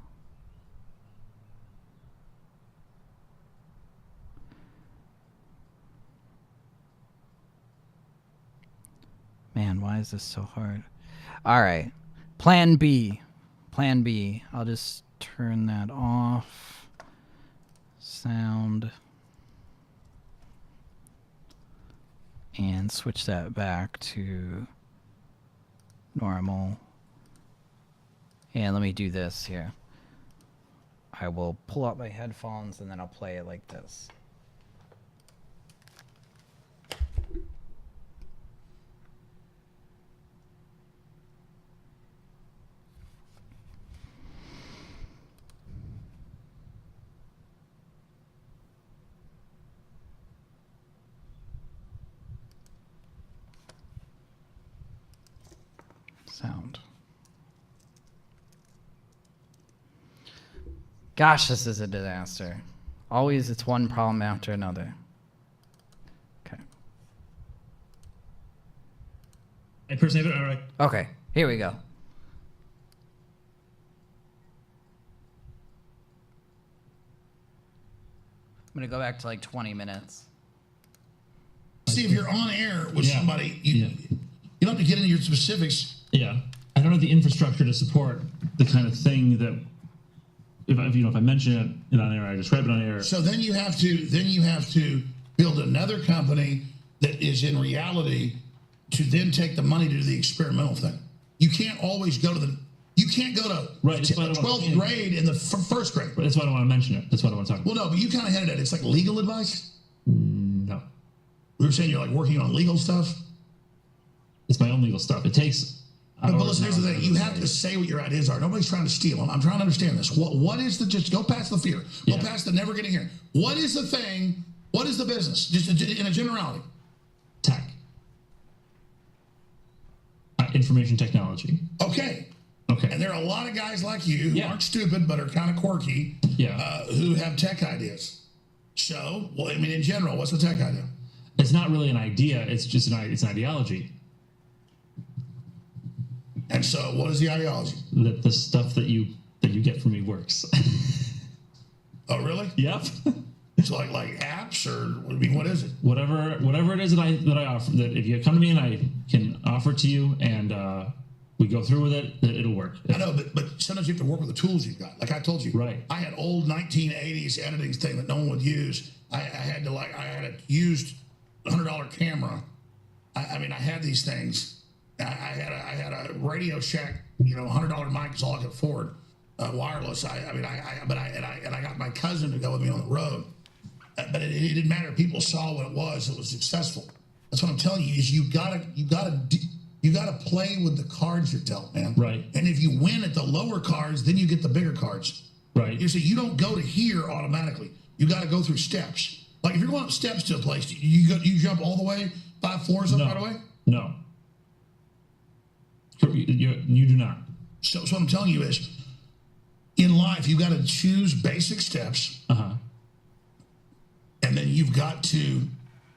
Man, why is this so hard? All right. Plan B. Plan B. I'll just turn that off. Sound. And switch that back to normal. And let me do this here. I will pull out my headphones and then I'll play it like this. Sound. Gosh, this is a disaster. Always it's one problem after another. Okay. I personally have it. All right. Okay, here we go. I'm gonna go back to like 20 minutes. See, if you're on air with somebody, you don't have to get into your specifics. Yeah, I don't have the infrastructure to support the kind of thing that if I mention it on air, I describe it on air. So then you have to build another company that is in reality to then take the money to do the experimental thing. You can't always go to you can't go to 12th grade in the first grade. That's why I don't want to mention it. That's what I want to talk about. Well, no, but you kind of hinted at it. It's like legal advice. No. We were saying you're like working on legal stuff. It's my own legal stuff. It takes. But listen, here's the thing. You have to say what your ideas are. Nobody's trying to steal them. I'm trying to understand this. What is the, just go past the fear. Go past the never getting here. What is the thing What is the business? Just in a generality. Tech. Information technology. Okay. Okay. And there are a lot of guys like you who aren't stupid but are kind of quirky who have tech ideas. So, well, I mean, in general, what's the tech idea? It's not really an idea. It's just it's an ideology. And so, what is the ideology? That the stuff that you get from me works. Oh, really? Yep. So like apps, or I mean, what is it? Whatever it is that I offer. That if you come to me and I can offer to you, and we go through with it, that it'll work. I know, but sometimes you have to work with the tools you've got. Like I told you, right? I had old 1980s editing thing that no one would use. I had a used $100 camera. I mean, I had these things. I had a Radio Shack, $100 mic is all I could afford, wireless. I got my cousin to go with me on the road, but it didn't matter. People saw what it was successful. That's what I'm telling you. Is you gotta play with the cards you're dealt, man. Right. And if you win at the lower cards, then you get the bigger cards. Right. You see, you don't go to here automatically. You got to go through steps. Like if you're going up steps to a place, you jump all the way 5 floors up right away? No. You do not. So what I'm telling you is, in life, you got to choose basic steps. And then you've got to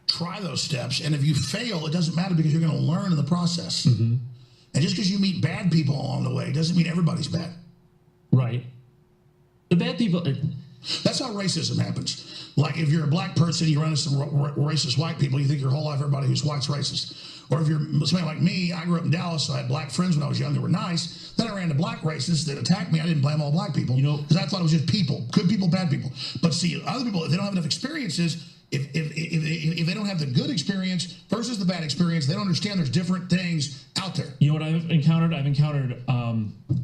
try those steps. And if you fail, it doesn't matter because you're going to learn in the process. Mm-hmm. And just because you meet bad people along the way doesn't mean everybody's bad. Right. The bad people... That's how racism happens. Like if you're a black person, you run into some racist white people, you think your whole life everybody who's white's racist. Or if you're somebody like me, I grew up in Dallas, so I had black friends when I was young that were nice. Then I ran into black racists that attacked me. I didn't blame all black people because I thought it was just people, good people, bad people. But see, other people, if they don't have enough experiences, if they don't have the good experience versus the bad experience, they don't understand there's different things out there. You know what I've encountered? I've encountered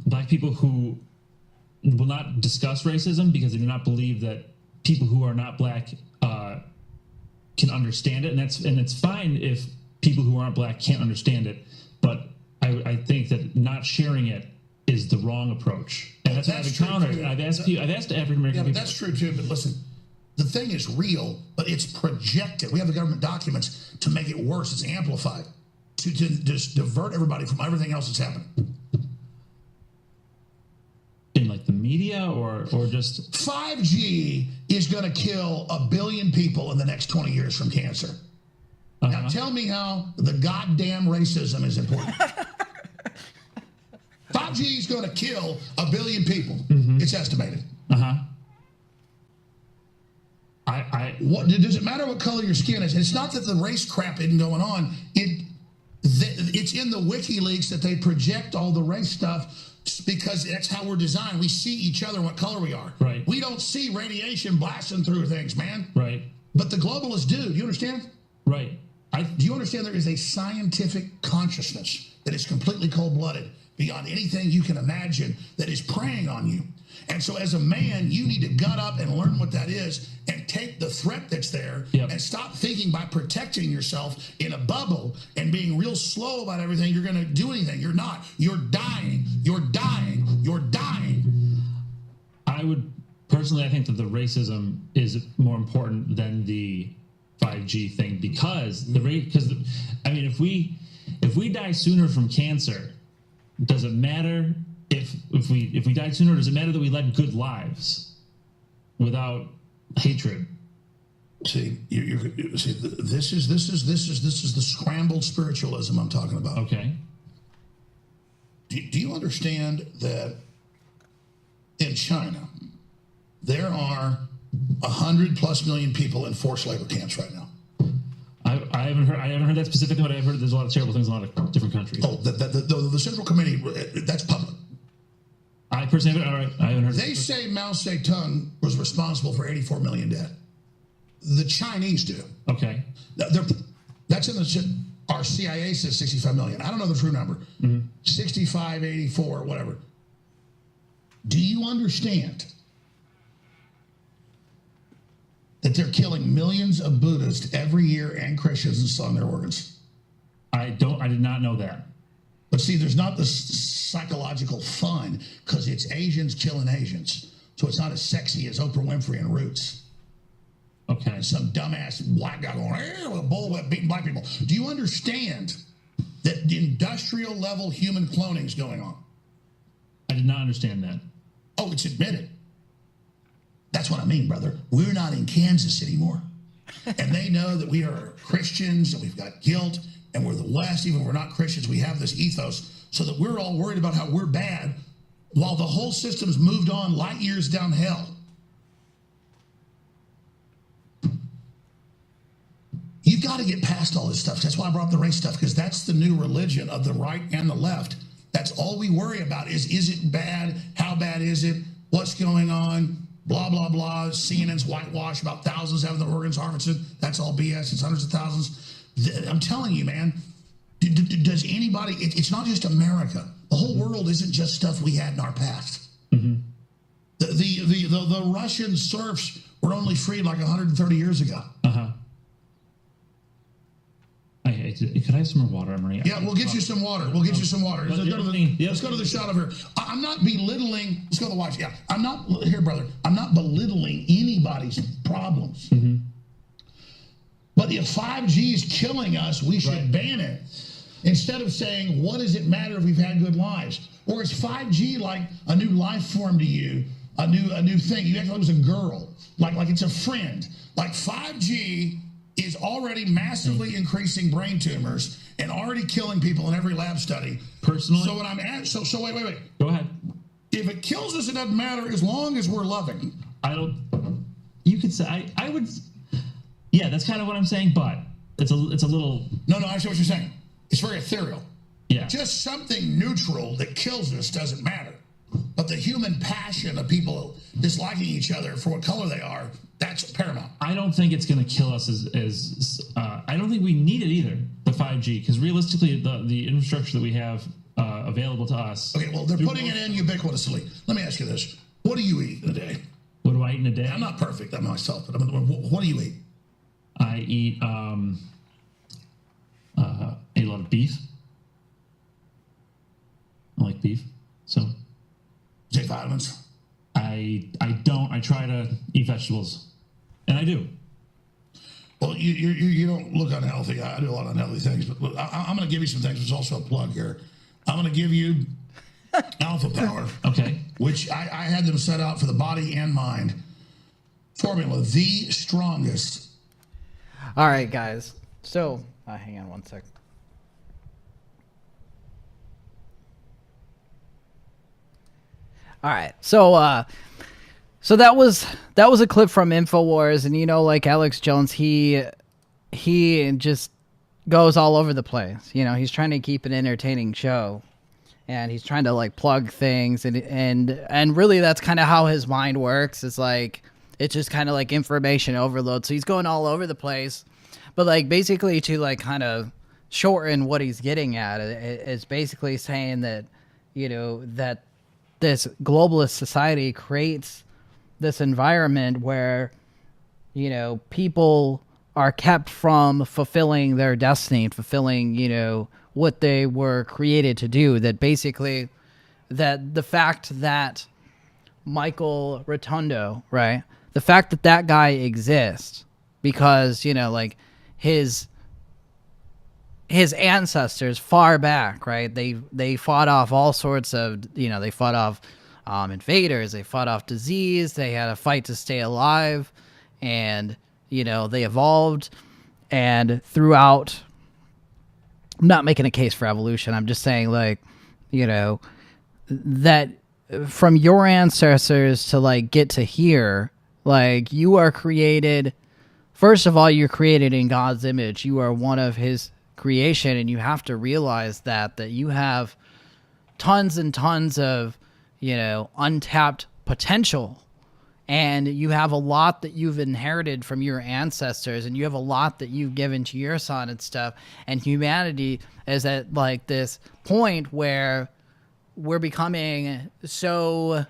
black people who will not discuss racism because they do not believe that people who are not black can understand it, and it's fine if people who aren't black can't understand it. But I think that not sharing it is the wrong approach, and that's what I've encountered. I've asked African American people. That's true too. But listen, the thing is real, but it's projected. We have the government documents to make it worse. It's amplified to just divert everybody from everything else that's happening. In like the media or just 5G is going to kill 1 billion people in the next 20 years from cancer. Now tell me how the goddamn racism is important. 5G is going to kill 1 billion people. Mm-hmm. It's estimated. What does it matter what color your skin is? It's not that the race crap isn't going on. It's in the WikiLeaks that they project all the race stuff. Because that's how we're designed. We see each other what color we are. Right. We don't see radiation blasting through things, man. Right. But the globalists do. Do you understand? Right. Do you understand there is a scientific consciousness that is completely cold-blooded beyond anything you can imagine that is preying on you? And so as a man, you need to gut up and learn what that is and take the threat that's there and stop thinking by protecting yourself in a bubble and being real slow about everything, you're going to do anything. You're not. You're dying. You're dying. You're dying. I would personally, I think that the racism is more important than the 5G thing because I mean, if we die sooner from cancer, does it matter if we died sooner? Does it matter that we led good lives without hatred? See, this is the scrambled spiritualism I'm talking about. Okay. Do you understand that in China there are 100+ million people in forced labor camps right now? I haven't heard that specifically, but I've heard there's a lot of terrible things in a lot of different countries. Oh, the Central Committee, that's public. I personally haven't heard. They say Mao Zedong was responsible for 84 million dead. The Chinese do. Okay. That's in our CIA says 65 million. I don't know the true number. Mm-hmm. 65, 84, whatever. Do you understand that they're killing millions of Buddhists every year and Christians and selling their organs? I did not know that. But see, there's not this psychological fun because it's Asians killing Asians. So it's not as sexy as Oprah Winfrey and Roots. Okay. Some dumbass black guy going, with a bullwhip beating black people. Do you understand that industrial level human cloning is going on? I did not understand that. Oh, it's admitted. That's what I mean, brother. We're not in Kansas anymore. And they know that we are Christians and we've got guilt and we're the West. Even if we're not Christians, we have this ethos so that we're all worried about how we're bad while the whole system's moved on light years down hell. You've got to get past all this stuff. That's why I brought up the race stuff, because that's the new religion of the right and the left. That's all we worry about is it bad? How bad is it? What's going on? Blah, blah, blah. CNN's whitewash about thousands having their organs harvested. That's all BS. It's hundreds of thousands. I'm telling you, man, does anybody, it's not just America. The whole world isn't just stuff we had in our past. Mm-hmm. The Russian serfs were only freed like 130 years ago. Uh-huh. Could I have some more water, Emery? Yeah, we'll get you some water. We'll get you some water. Let's go to the shot over here. I'm not belittling. Let's go to the watch. Yeah, I'm not here, brother. I'm not belittling anybody's problems. Mm-hmm. But if 5G is killing us, we should ban it instead of saying, "What does it matter if we've had good lives?" Or is 5G like a new life form to you, a new thing? You act like it was a girl, like it's a friend. Like 5G is already massively increasing brain tumors and already killing people in every lab study. Personally? So what I'm at, so wait. Go ahead. If it kills us, it doesn't matter as long as we're loving. You could say, I would, yeah, that's kind of what I'm saying, but it's a little. No, I see what you're saying. It's very ethereal. Yeah. Just something neutral that kills us doesn't matter. But the human passion of people disliking each other for what color they are, that's paramount. I don't think it's going to kill us I don't think we need it either, the 5G, because realistically, the infrastructure that we have available to us. Okay, well, they're putting it in ubiquitously. Let me ask you this. What do you eat in a day? What do I eat in a day? I'm not perfect, I'm myself, but what do you eat? I eat a lot of beef. I like beef, so. Take vitamins? I don't. I try to eat vegetables, and I do. Well, you don't look unhealthy. I do a lot of unhealthy things, but look, I'm going to give you some things. There's also a plug here. I'm going to give you Alpha Power. Okay. Which I had them set out for the body and mind. Formula, the strongest. All right, guys. So, hang on one second. All right, so that was a clip from InfoWars, and like Alex Jones, he just goes all over the place. He's trying to keep an entertaining show, and he's trying to like plug things, and really that's kind of how his mind works. It's like it's just kind of like information overload. So he's going all over the place, but like basically to like kind of shorten what he's getting at, it's basically saying that that this globalist society creates this environment where, people are kept from fulfilling their destiny, fulfilling, what they were created to do. That basically, that the fact that Michael Rotundo, right? The fact that guy exists because, like his ancestors far back, right? They fought off all sorts of, they fought off invaders, they fought off disease, they had a fight to stay alive, and, they evolved, and throughout, I'm not making a case for evolution, I'm just saying, like, that from your ancestors to, like, get to here, like, you are created, first of all, you're created in God's image, you are one of his creation, and you have to realize that you have tons and tons of untapped potential, and you have a lot that you've inherited from your ancestors, and you have a lot that you've given to your son and stuff, and humanity is at like this point where we're becoming so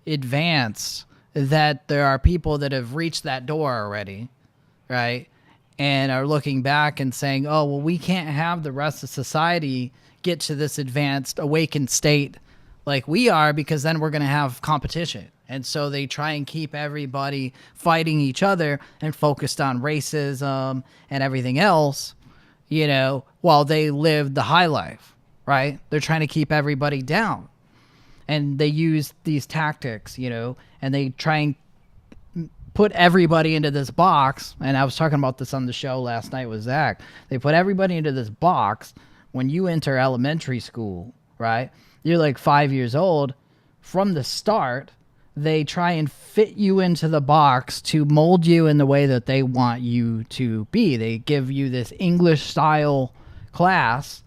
advanced that there are people that have reached that door already, right? And are looking back and saying, oh, well, we can't have the rest of society get to this advanced, awakened state like we are, because then we're going to have competition. And so they try and keep everybody fighting each other and focused on racism and everything else, you know, while they live the high life, right? They're trying to keep everybody down. And they use these tactics, you know, and they try and put everybody into this box. And I was talking about this on the show last night with Zach. They put everybody into this box. When you enter elementary school, right, you're like 5 years old. From the start, they try and fit you into the box to mold you in the way that they want you to be. They give you this English style class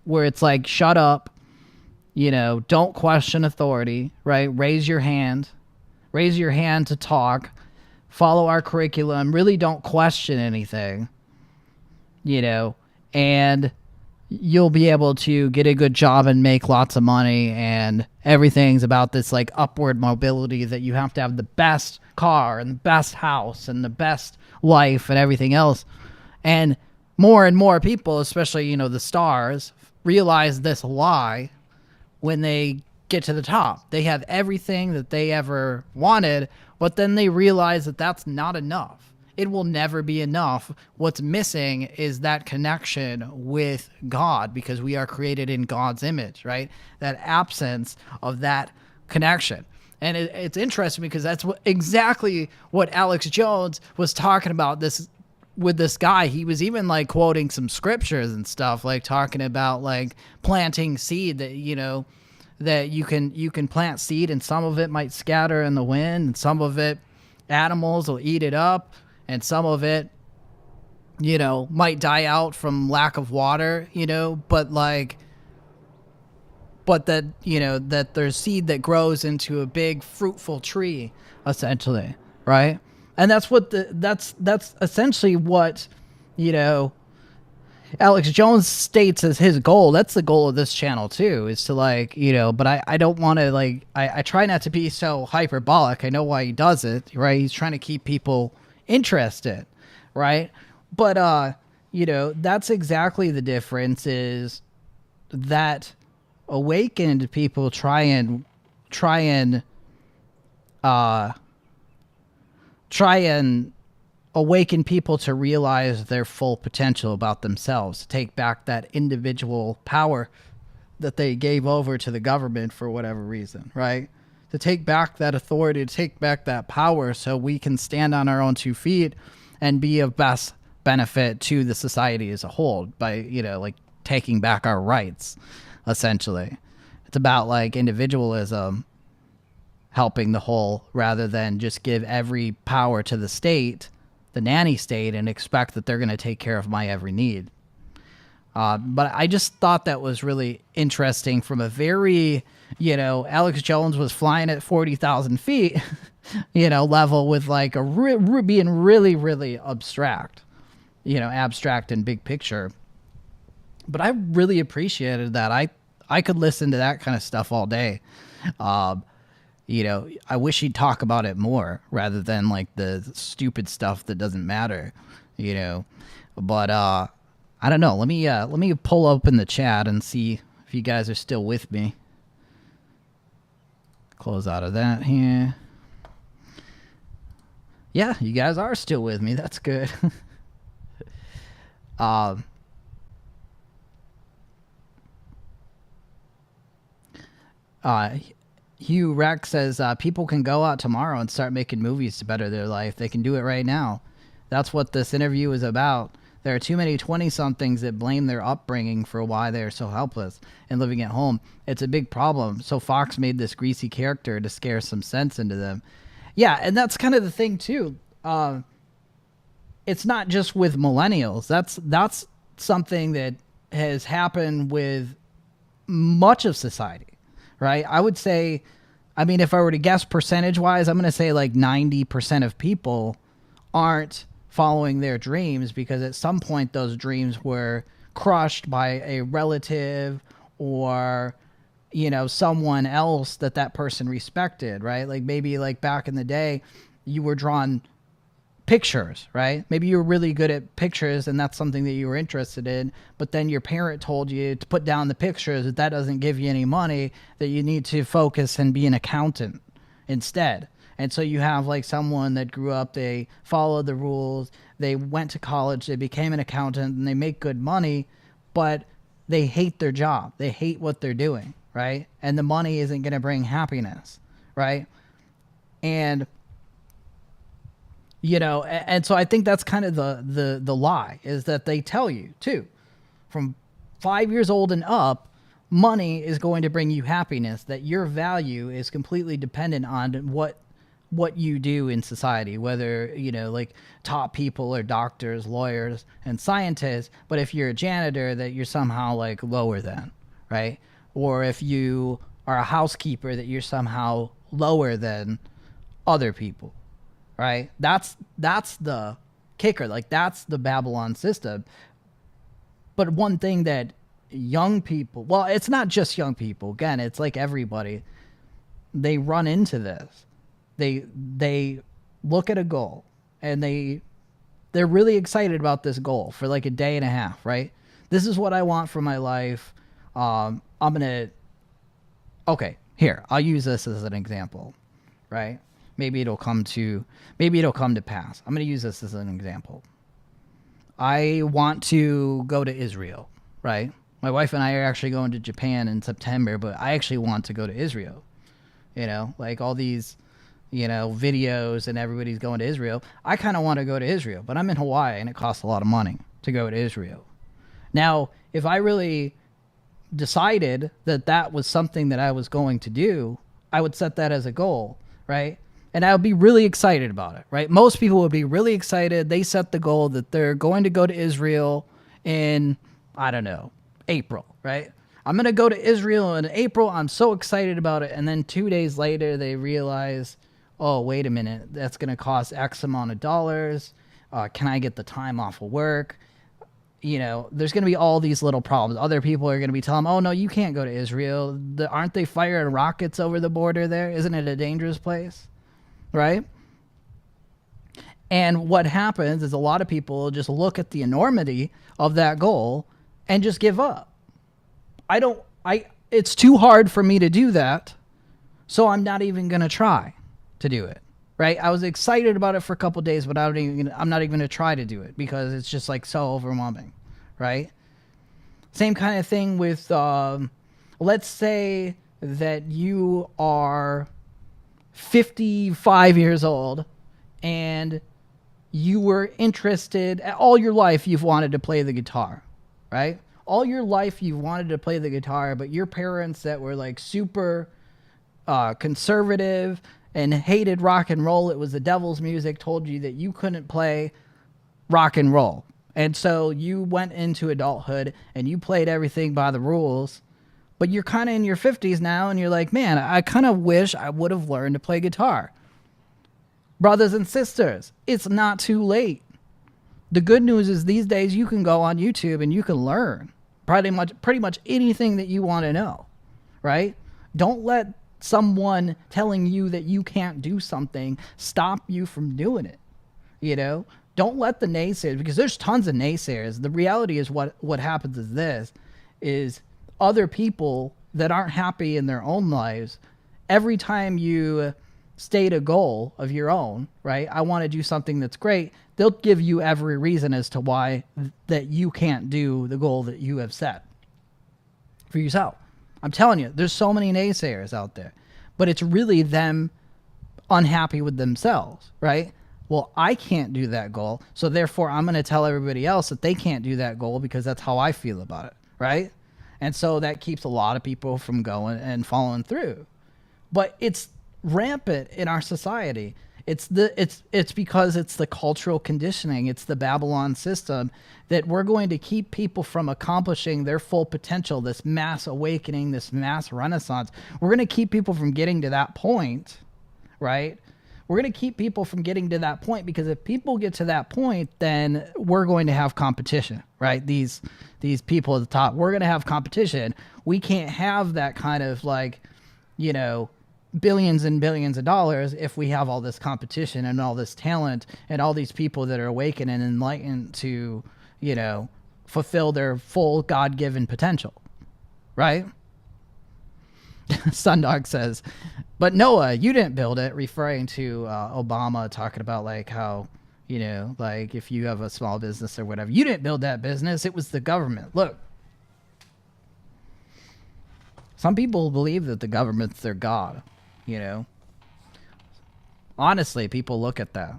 where it's like, shut up, you know, don't question authority, right? Raise your hand to talk, follow our curriculum, really don't question anything, you know, and you'll be able to get a good job and make lots of money, and everything's about this like upward mobility that you have to have the best car and the best house and the best life and everything else. And more people, especially, you know, the stars, realize this lie when they get to the top. They have everything that they ever wanted, but then they realize that that's not enough. It will never be enough. What's missing is that connection with God, because we are created in God's image, right? That absence of that connection. And it's interesting because that's exactly what Alex Jones was talking about with this guy. He was even like quoting some scriptures and stuff, like talking about like planting seed, that, you know, that you can plant seed and some of it might scatter in the wind, and some of it animals will eat it up, and some of it, you know, might die out from lack of water, you know, but that, you know, that there's seed that grows into a big fruitful tree, essentially, right? And that's essentially what, you know, Alex Jones states as his goal. That's the goal of this channel too, is to like, you know, but I don't want to like, I try not to be so hyperbolic. I know why he does it, right? He's trying to keep people interested, right? But, you know, that's exactly the difference, is that awakened people try and awaken people to realize their full potential about themselves, to take back that individual power that they gave over to the government for whatever reason, right? To take back that authority, to take back that power, so we can stand on our own 2 feet and be of best benefit to the society as a whole by, you know, like taking back our rights, essentially. It's about like individualism helping the whole, rather than just give every power to the state, the nanny state, and expect that they're going to take care of my every need. But I just thought that was really interesting from a very, you know, Alex Jones was flying at 40,000 feet, you know, level, with like being really, really abstract, you know, abstract and big picture. But I really appreciated that. I could listen to that kind of stuff all day. You know, I wish he'd talk about it more rather than like the stupid stuff that doesn't matter, you know. But I don't know. Let me pull open the chat and see if you guys are still with me. Close out of that here. Yeah, you guys are still with me. That's good. Hugh Rex says, people can go out tomorrow and start making movies to better their life. They can do it right now. That's what this interview is about. There are too many 20-somethings that blame their upbringing for why they are so helpless and living at home. It's a big problem. So Fox made this greasy character to scare some sense into them. Yeah, and that's kind of the thing, too. It's not just with millennials. That's something that has happened with much of society. Right? I would say, I mean, if I were to guess percentage-wise, I'm going to say like 90% of people aren't following their dreams because at some point those dreams were crushed by a relative or, you know, someone else that person respected, right? Like maybe like back in the day, you were drawn pictures, right? Maybe you were really good at pictures and that's something that you were interested in, but then your parent told you to put down the pictures, that doesn't give you any money, that you need to focus and be an accountant instead. And so you have like someone that grew up, they followed the rules, they went to college, they became an accountant, and they make good money, but they hate their job. They hate what they're doing, right? And the money isn't going to bring happiness, right? And you know, and so I think that's kind of the lie, is that they tell you too, from 5 years old and up, money is going to bring you happiness, that your value is completely dependent on what you do in society, whether, you know, like top people are doctors, lawyers, and scientists, but if you're a janitor, that you're somehow like lower than, right? Or if you are a housekeeper, that you're somehow lower than other people, right? That's the kicker. Like, that's the Babylon system. But one thing that young people, well, it's not just young people, again, it's like everybody, they run into this. They look at a goal and they're really excited about this goal for like a day and a half, right? This is what I want for my life. Okay, here, I'll use this as an example, right? Maybe it'll come to pass. I'm going to use this as an example. I want to go to Israel, right? My wife and I are actually going to Japan in September, but I actually want to go to Israel. You know, like all these, you know, videos and everybody's going to Israel. I kind of want to go to Israel, but I'm in Hawaii and it costs a lot of money to go to Israel. Now, if I really decided that that was something that I was going to do, I would set that as a goal, right? And I would be really excited about it, right? Most people would be really excited. They set the goal that they're going to go to Israel in, I don't know, April, right? I'm going to go to Israel in April. I'm so excited about it. And then 2 days later, they realize, oh, wait a minute, that's going to cost X amount of dollars. Can I get the time off of work? You know, there's going to be all these little problems. Other people are going to be telling them, oh, no, you can't go to Israel. Aren't they firing rockets over the border there? Isn't it a dangerous place? Right? And what happens is a lot of people just look at the enormity of that goal and just give up. It's too hard for me to do that, so I'm not even going to try to do it, right? I was excited about it for a couple of days, but I'm not even going to try to do it because it's just like so overwhelming, right? Same kind of thing with, let's say that you are 55 years old and you were interested, all your life you've wanted to play the guitar, right? All your life you've wanted to play the guitar, but your parents that were like super conservative and hated rock and roll, it was the devil's music, told you that you couldn't play rock and roll. And so you went into adulthood and you played everything by the rules, but you're kind of in your 50s now and you're like, man, I kind of wish I would have learned to play guitar. Brothers and sisters, it's not too late. The good news is these days you can go on YouTube and you can learn pretty much anything that you want to know, right? Don't let someone telling you that you can't do something stop you from doing it, you know? Don't let the naysayers, because there's tons of naysayers. The reality is what happens is this, is other people that aren't happy in their own lives, every time you state a goal of your own, right? I want to do something that's great. They'll give you every reason as to why that you can't do the goal that you have set for yourself. I'm telling you, there's so many naysayers out there, but it's really them unhappy with themselves, right? Well, I can't do that goal, so therefore I'm going to tell everybody else that they can't do that goal because that's how I feel about it, right? And so that keeps a lot of people from going and following through. But it's rampant in our society. It's because it's the cultural conditioning. It's the Babylon system that we're going to keep people from accomplishing their full potential, this mass awakening, this mass renaissance. We're going to keep people from getting to that point, right? We're going to keep people from getting to that point because if people get to that point, then we're going to have competition, right? These people at the top, we're going to have competition. We can't have that kind of like, you know, billions and billions of dollars if we have all this competition and all this talent and all these people that are awakened and enlightened to, you know, fulfill their full God-given potential, right? Sundog says, But Noah, you didn't build it, referring to Obama talking about like how, you know, like if you have a small business or whatever, you didn't build that business. It was the government. Look, some people believe that the government's their God, you know. Honestly, people look at that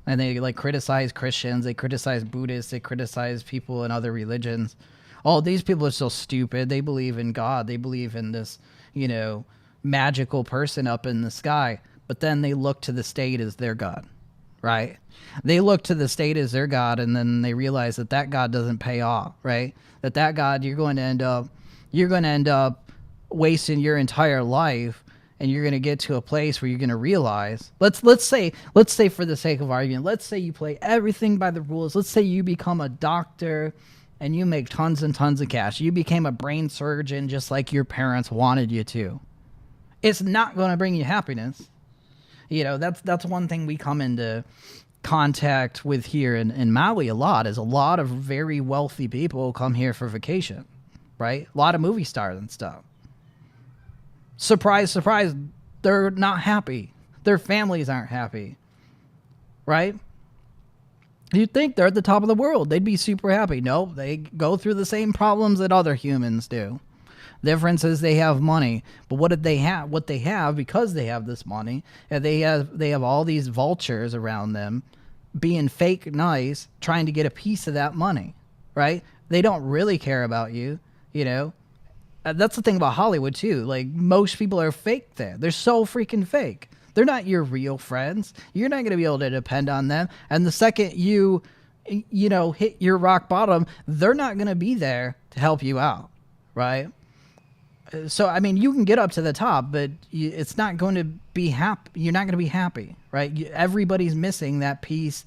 and they like criticize Christians, they criticize Buddhists, they criticize people in other religions. Oh, these people are so stupid. They believe in God. They believe in this, you know, magical person up in the sky. But then they look to the state as their God, right? They look to the state as their God, and then they realize that that God doesn't pay off, right? That God, you're going to end up wasting your entire life, and you're going to get to a place where you're going to realize, let's say for the sake of argument, let's say you play everything by the rules. Let's say you become a doctor and you make tons and tons of cash. You became a brain surgeon just like your parents wanted you to. It's not going to bring you happiness. You know, that's one thing we come into contact with here in Maui a lot, is a lot of very wealthy people come here for vacation, right? A lot of movie stars and stuff. Surprise, surprise, they're not happy. Their families aren't happy, right? You'd think they're at the top of the world. They'd be super happy. No, they go through the same problems that other humans do. The difference is they have money. But what did they have? What they have, because they have this money, they have all these vultures around them being fake nice, trying to get a piece of that money, right? They don't really care about you, you know? That's the thing about Hollywood, too. Like, most people are fake there. They're so freaking fake. They're not your real friends. You're not going to be able to depend on them. And the second you know, hit your rock bottom, they're not going to be there to help you out, right? So, I mean, you can get up to the top, but it's not going to be happy. You're not going to be happy, right? Everybody's missing that piece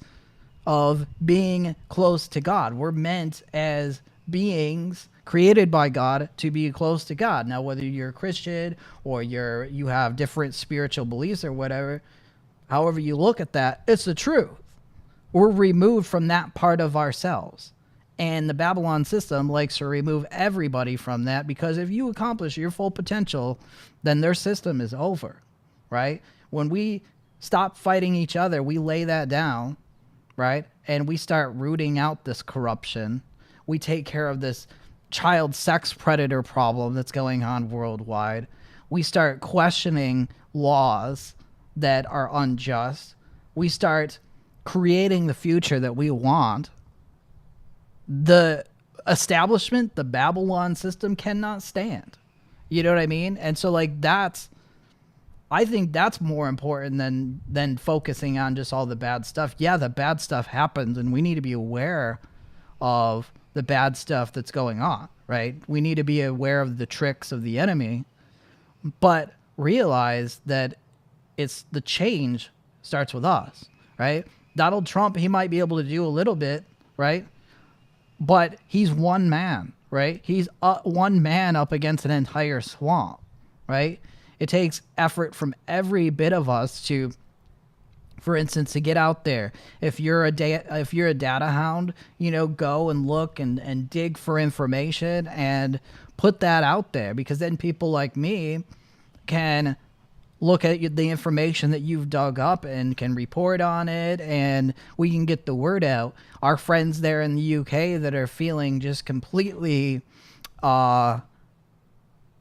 of being close to God. We're meant as beings created by God to be close to God. Now, whether you're a Christian or you have different spiritual beliefs or whatever, however you look at that, it's the truth. We're removed from that part of ourselves. And the Babylon system likes to remove everybody from that, because if you accomplish your full potential, then their system is over, right? When we stop fighting each other, we lay that down, right? And we start rooting out this corruption. We take care of this child sex predator problem that's going on worldwide. We start questioning laws that are unjust. We start creating the future that we want. The establishment, the Babylon system, cannot stand. You know what I mean? And so, like, I think that's more important than focusing on just all the bad stuff. Yeah, the bad stuff happens, and we need to be aware of the bad stuff that's going on, right? We need to be aware of the tricks of the enemy, but realize that it's the change starts with us, right? Donald Trump, he might be able to do a little bit, right? But he's one man, right? He's one man up against an entire swamp, right? It takes effort from every bit of us to, for instance, to get out there. If you're a data hound, you know, go and look and dig for information and put that out there, because then people like me can look at the information that you've dug up and can report on it, and we can get the word out. Our friends there in the UK that are feeling just completely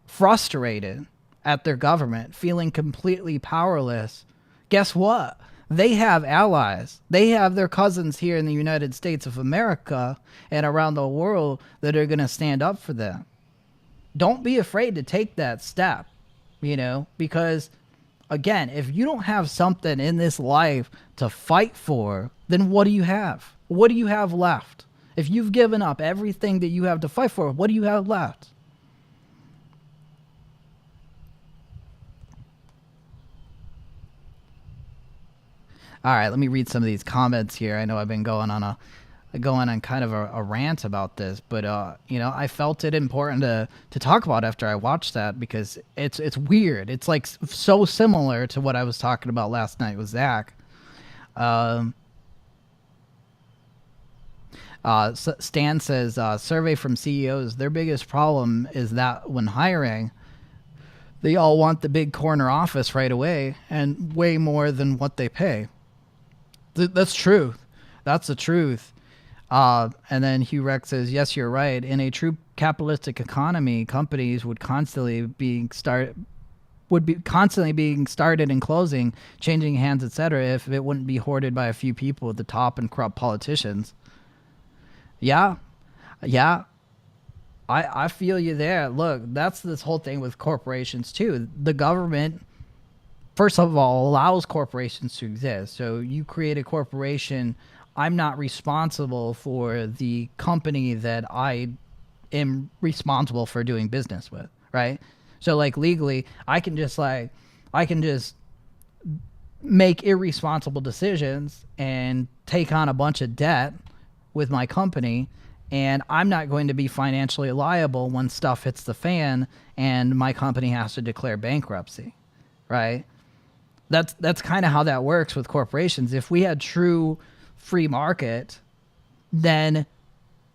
frustrated at their government, feeling completely powerless, guess what? They have allies. They have their cousins here in the United States of America and around the world that are going to stand up for them. Don't be afraid to take that step, you know, because, again, if you don't have something in this life to fight for, then what do you have? What do you have left? If you've given up everything that you have to fight for, what do you have left? All right, let me read some of these comments here. I know I've been going on kind of a rant about this, but you know, I felt it important to talk about after I watched that, because it's weird. It's like so similar to what I was talking about last night with Zach. Stan says, survey from CEOs, their biggest problem is that when hiring, They all want the big corner office right away and way more than what they pay. That's true. That's the truth. And then Hugh Rex says, yes, you're right. In a true capitalistic economy, companies would constantly being started and closing, changing hands, etc., if it wouldn't be hoarded by a few people at the top and corrupt politicians. Yeah. I feel you there. Look, that's this whole thing with corporations too. The government, first of all, allows corporations to exist. So you create a corporation, I'm not responsible for the company that I am responsible for doing business with, right? So like legally, I can just make irresponsible decisions and take on a bunch of debt with my company, and I'm not going to be financially liable when stuff hits the fan and my company has to declare bankruptcy, right? That's kind of how that works with corporations. If we had true free market, then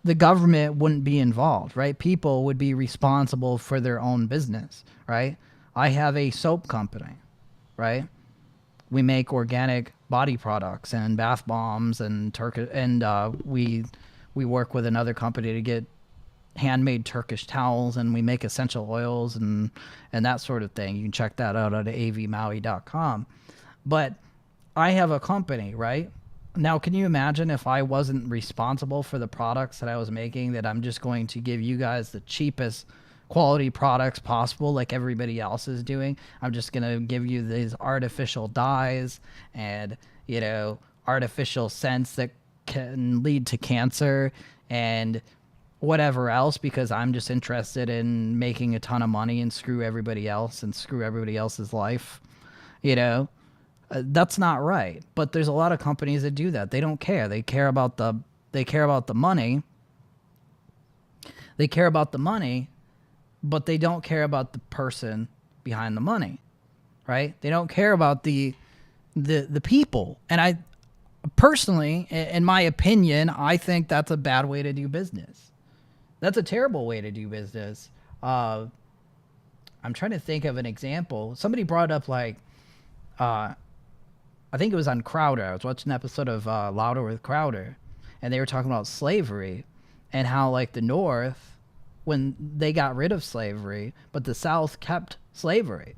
the government wouldn't be involved, right? People would be responsible for their own business, right? I have a soap company, right? We make organic body products and bath bombs and we work with another company to get handmade Turkish towels, and we make essential oils and that sort of thing. You can check that out at avenueintrigue.com. But I have a company, right? Now, can you imagine if I wasn't responsible for the products that I was making, that I'm just going to give you guys the cheapest quality products possible like everybody else is doing? I'm just going to give you these artificial dyes and, artificial scents that can lead to cancer and whatever else because I'm just interested in making a ton of money and screw everybody else and screw everybody else's life, That's not right. But there's a lot of companies that do that. They don't care. They care about the money. They care about the money, but they don't care about the person behind the money, right? They don't care about the people. And I personally, in my opinion, I think that's a bad way to do business. That's a terrible way to do business. I'm trying to think of an example. Somebody brought up I think it was on Crowder. I was watching an episode of Louder with Crowder, and they were talking about slavery and how the North, when they got rid of slavery, but the South kept slavery.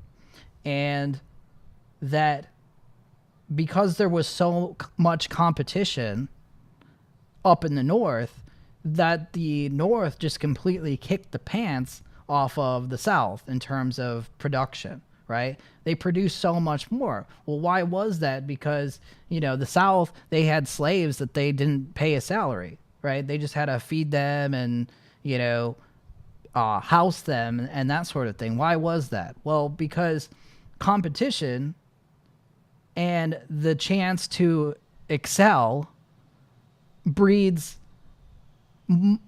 And that because there was so much competition up in the North, that the North just completely kicked the pants off of the South in terms of production. Right? They produce so much more. Well, why was that? Because, the South, they had slaves that they didn't pay a salary, right? They just had to feed them and, house them and that sort of thing. Why was that? Well, because competition and the chance to excel breeds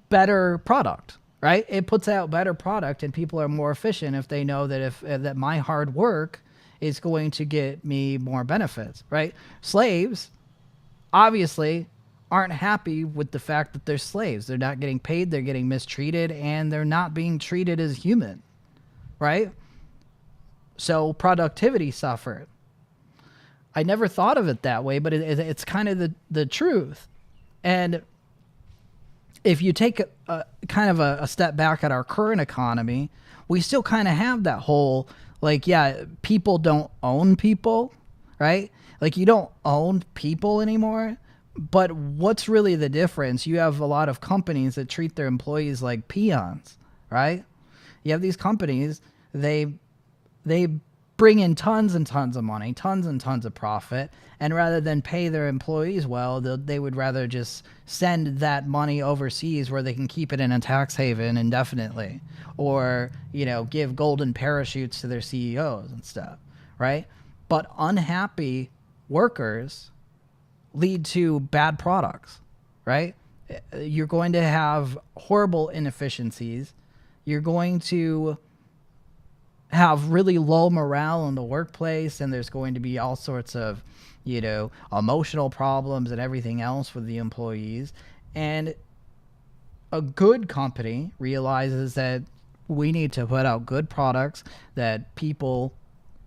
better product. Right? It puts out better product, and people are more efficient if they know that that my hard work is going to get me more benefits, right? Slaves obviously aren't happy with the fact that they're slaves. They're not getting paid, they're getting mistreated, and they're not being treated as human, right? So productivity suffered. I never thought of it that way, but it's kind of the truth. And if you take a step back at our current economy, we still kind of have that whole, people don't own people, right? You don't own people anymore. But what's really the difference? You have a lot of companies that treat their employees like peons, right? You have these companies, they bring in tons and tons of money, tons and tons of profit, and rather than pay their employees well, they would rather just send that money overseas where they can keep it in a tax haven indefinitely, or give golden parachutes to their CEOs and stuff, right? But unhappy workers lead to bad products, right? You're going to have horrible inefficiencies. You're going to have really low morale in the workplace, and there's going to be all sorts of, emotional problems and everything else with the employees. And a good company realizes that We need to put out good products that people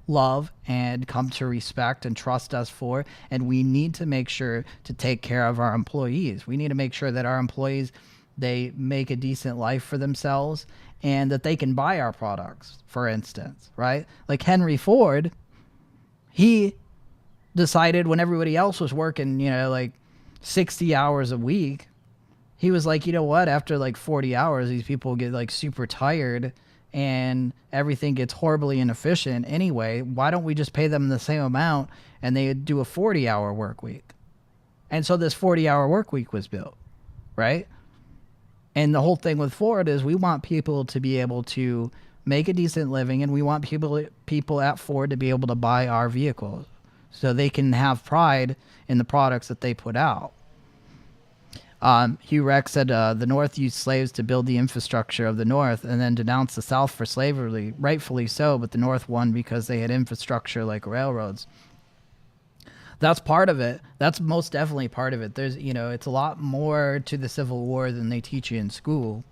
love and come to respect and trust us for, and we need to make sure to take care of our employees. We need to make sure that our employees, they make a decent life for themselves and that they can buy our products, for instance, right? Like Henry Ford, he decided when everybody else was working, like 60 hours a week, he was like, you know what, after like 40 hours, these people get like super tired and everything gets horribly inefficient anyway. Why don't we just pay them the same amount and they do a 40-hour work week? And so this 40-hour work week was built, right? And the whole thing with Ford is we want people to be able to make a decent living, and we want people at Ford to be able to buy our vehicles so they can have pride in the products that they put out. Hugh Rex said the North used slaves to build the infrastructure of the North and then denounced the South for slavery, rightfully so, but the North won because they had infrastructure like railroads. That's part of it. That's most definitely part of it. There's, it's a lot more to the Civil War than they teach you in school.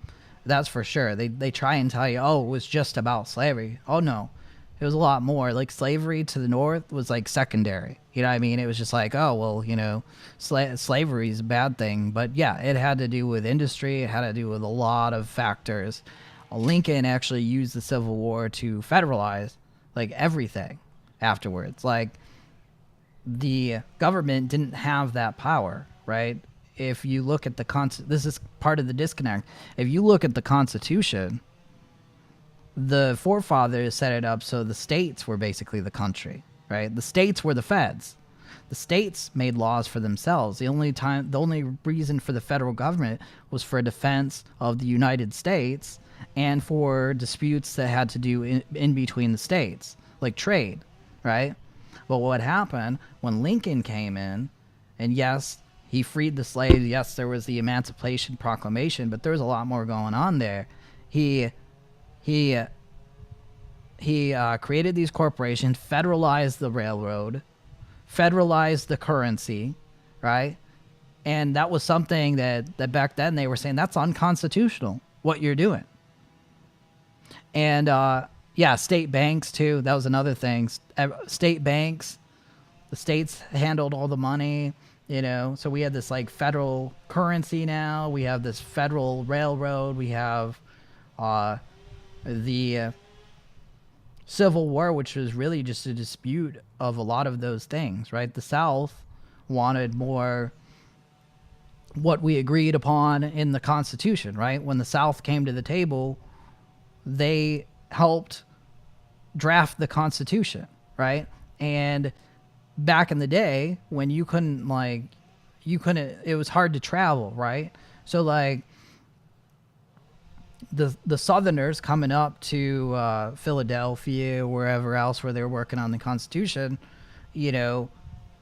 That's for sure. They try and tell you, oh, it was just about slavery. Oh, no. It was a lot more. Like, slavery to the North was, like, secondary. You know what I mean? It was just like, oh, well, slavery is a bad thing. But, yeah, it had to do with industry. It had to do with a lot of factors. Lincoln actually used the Civil War to federalize, like, everything afterwards. Like, the government didn't have that power, right? If you look at this is part of the disconnect. If you look at the Constitution, the forefathers set it up so the states were basically the country, right? The states were the feds. The states made laws for themselves. The only reason for the federal government was for defense of the United States and for disputes that had to do in between the states, like trade, right? But what happened when Lincoln came in, and yes, he freed the slaves. Yes, there was the Emancipation Proclamation, but there was a lot more going on there. He created these corporations, federalized the railroad, federalized the currency, right? And that was something that back then they were saying that's unconstitutional, what you're doing. And state banks too. That was another thing. State banks, the states handled all the money. So we had this like federal currency now. We have this federal railroad. We have the Civil War, which was really just a dispute of a lot of those things, right? The South wanted more what we agreed upon in the Constitution, right? When the South came to the table, they helped draft the Constitution, right? And back in the day when it was hard to travel, right? So like the Southerners coming up to Philadelphia, wherever else where they were working on the Constitution, the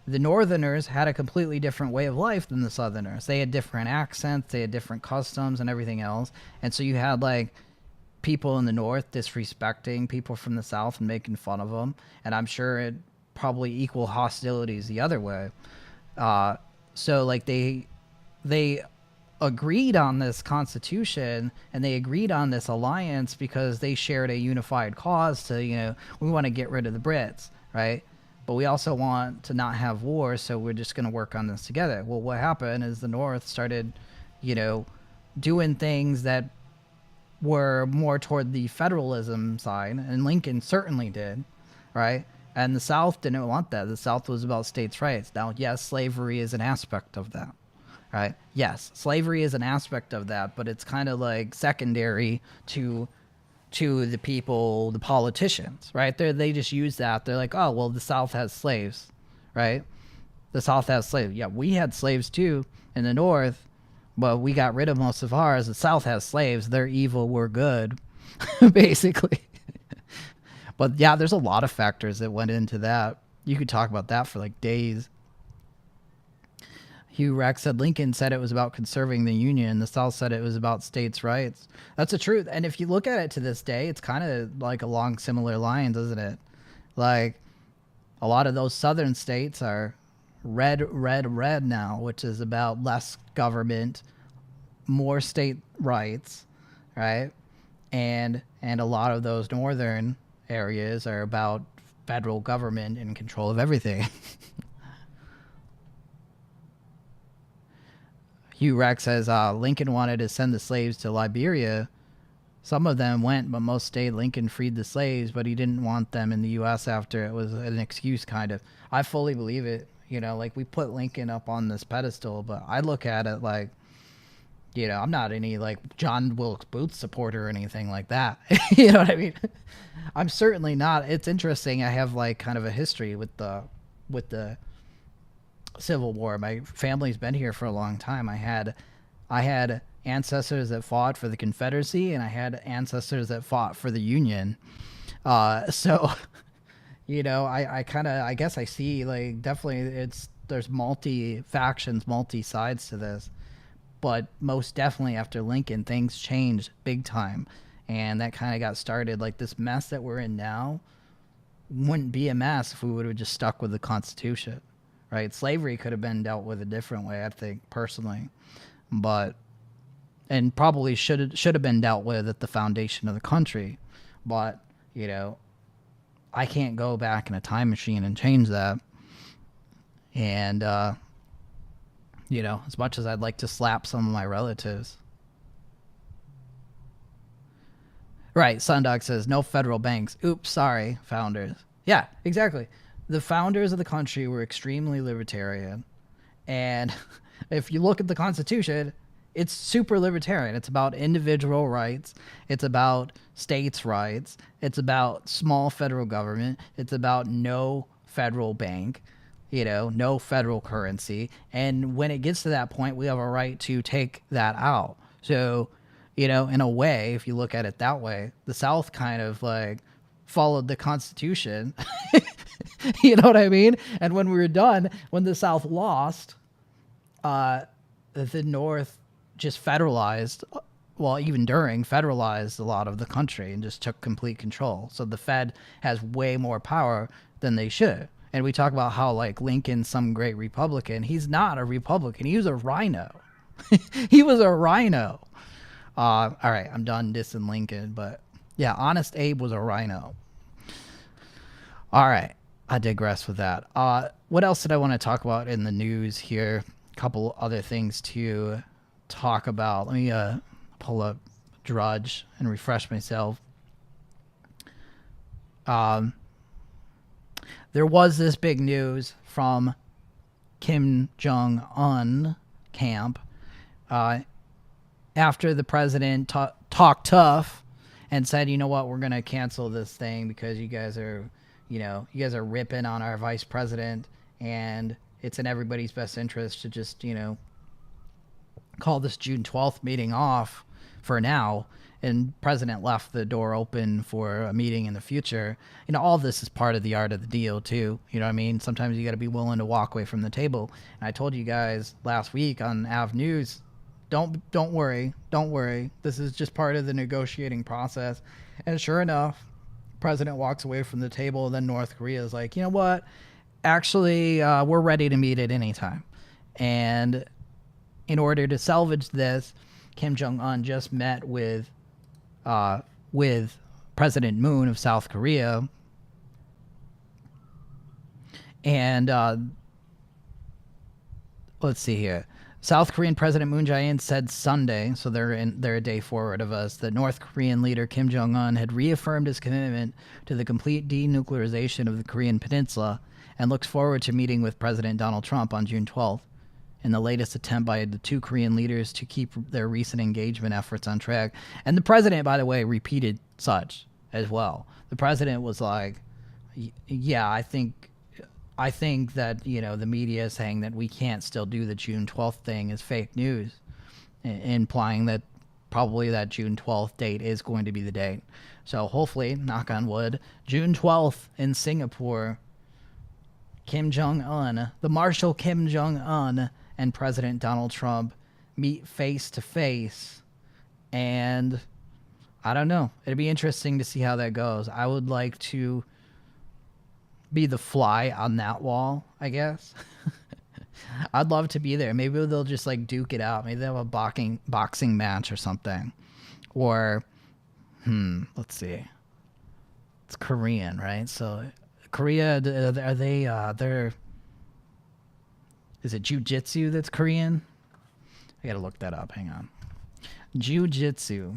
Northerners had a completely different way of life than the Southerners. They had different accents, they had different customs and everything else. And so you had like people in the North disrespecting people from the South and making fun of them. And I'm sure it probably equal hostilities the other way. So like they agreed on this Constitution and they agreed on this alliance because they shared a unified cause to, we want to get rid of the Brits, right? But we also want to not have war, so we're just going to work on this together. Well, what happened is the North started, doing things that were more toward the federalism side, and Lincoln certainly did, right? And the South didn't want that. The South was about states' rights. Now, yes, slavery is an aspect of that, right? Yes, slavery is an aspect of that, but it's kind of like secondary to the people, the politicians, right? They just use that. They're like, oh, well, the South has slaves, right? The South has slaves. Yeah, we had slaves too in the North, but we got rid of most of ours. The South has slaves. They're evil. We're good, basically. But yeah, there's a lot of factors that went into that. You could talk about that for like days. Hugh Rex said Lincoln said it was about conserving the Union. The South said it was about states' rights. That's the truth. And if you look at it to this day, it's kind of like along similar lines, isn't it? Like a lot of those southern states are red now, which is about less government, more state rights, right? And And a lot of those northern areas are about federal government in control of everything. Hugh Rex says Lincoln wanted to send the slaves to Liberia. Some of them went, but most stayed. Lincoln freed the slaves, but he didn't want them in the U.S. after. It was an excuse, kind of. I fully believe it. You know, like, we put Lincoln up on this pedestal, but I look at it like, you know, I'm not any, like, John Wilkes Booth supporter or anything like that. You know what I mean? I'm certainly not. It's interesting. I have, like, kind of a history with the Civil War. My family's been here for a long time. I had ancestors that fought for the Confederacy, and I had ancestors that fought for the Union. So, you know, I guess I see, like, definitely there's multi-factions, multi-sides to this. But most definitely after Lincoln, things changed big time. And that kind of got started. Like, this mess that we're in now wouldn't be a mess if we would have just stuck with the Constitution, right? Slavery could have been dealt with a different way, I think, personally. And probably should have been dealt with at the foundation of the country. But, you know, I can't go back in a time machine and change that. And, you know, as much as I'd like to slap some of my relatives. Right, Sundog says, no federal banks. Oops, sorry, founders. Yeah, exactly. The founders of the country were extremely libertarian. And if you look at the Constitution, it's super libertarian. It's about individual rights. It's about states' rights. It's about small federal government. It's about no federal bank. You know, no federal currency. And when it gets to that point, we have a right to take that out. So, you know, in a way, if you look at it that way, the South kind of, like, followed the Constitution. You know what I mean? And when we were done, when the South lost, the North just federalized, well, even during, federalized a lot of the country and just took complete control. So the Fed has way more power than they should. And we talk about how, like, Lincoln's some great Republican. He's not a Republican. He was a rhino. He was a rhino. All right, I'm done dissing Lincoln. But, yeah, Honest Abe was a rhino. All right, I digress with that. What else did I want to talk about in the news here? A couple other things to talk about. Let me pull up Drudge and refresh myself. There was this big news from Kim Jong-un camp after the president talked tough and said, you know what, we're going to cancel this thing because you guys are ripping on our vice president, and it's in everybody's best interest to just, you know, call this June 12th meeting off for now. And president left the door open for a meeting in the future. You know, all this is part of the art of the deal too. You know what I mean? Sometimes you got to be willing to walk away from the table. And I told you guys last week on Av News, don't worry. This is just part of the negotiating process. And sure enough, president walks away from the table, and then North Korea is like, you know what? Actually, we're ready to meet at any time. And in order to salvage this, Kim Jong-un just met with President Moon of South Korea, and let's see here. South Korean President Moon Jae-in said Sunday, so they're a day forward of us, that North Korean leader Kim Jong-un had reaffirmed his commitment to the complete denuclearization of the Korean Peninsula and looks forward to meeting with President Donald Trump on June 12th. In the latest attempt by the two Korean leaders to keep their recent engagement efforts on track. And the president, by the way, repeated such as well. The president was like, yeah, I think that, you know, the media is saying that we can't still do the June 12th thing is fake news, implying that probably that June 12th date is going to be the date. So hopefully, knock on wood, June 12th in Singapore, Kim Jong-un, the Marshal Kim Jong-un, and President Donald Trump meet face to face, and I don't know. It'd be interesting to see how that goes. I would like to be the fly on that wall, I guess. I'd love to be there. Maybe they'll just, like, duke it out. Maybe they'll have a boxing match or something. Or Let's see. It's Korean, right? So Korea, are they, they're, is it jujitsu that's Korean? I gotta look that up. Hang on. Jiu-jitsu.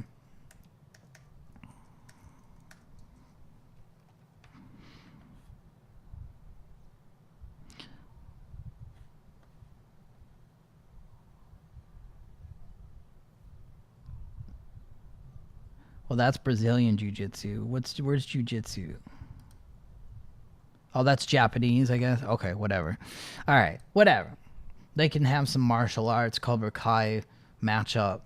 Well, that's Brazilian jiu-jitsu. Where's jiu-jitsu? Oh, that's Japanese, I guess. Okay, whatever. All right, whatever. They can have some martial arts Cobra Kai matchup.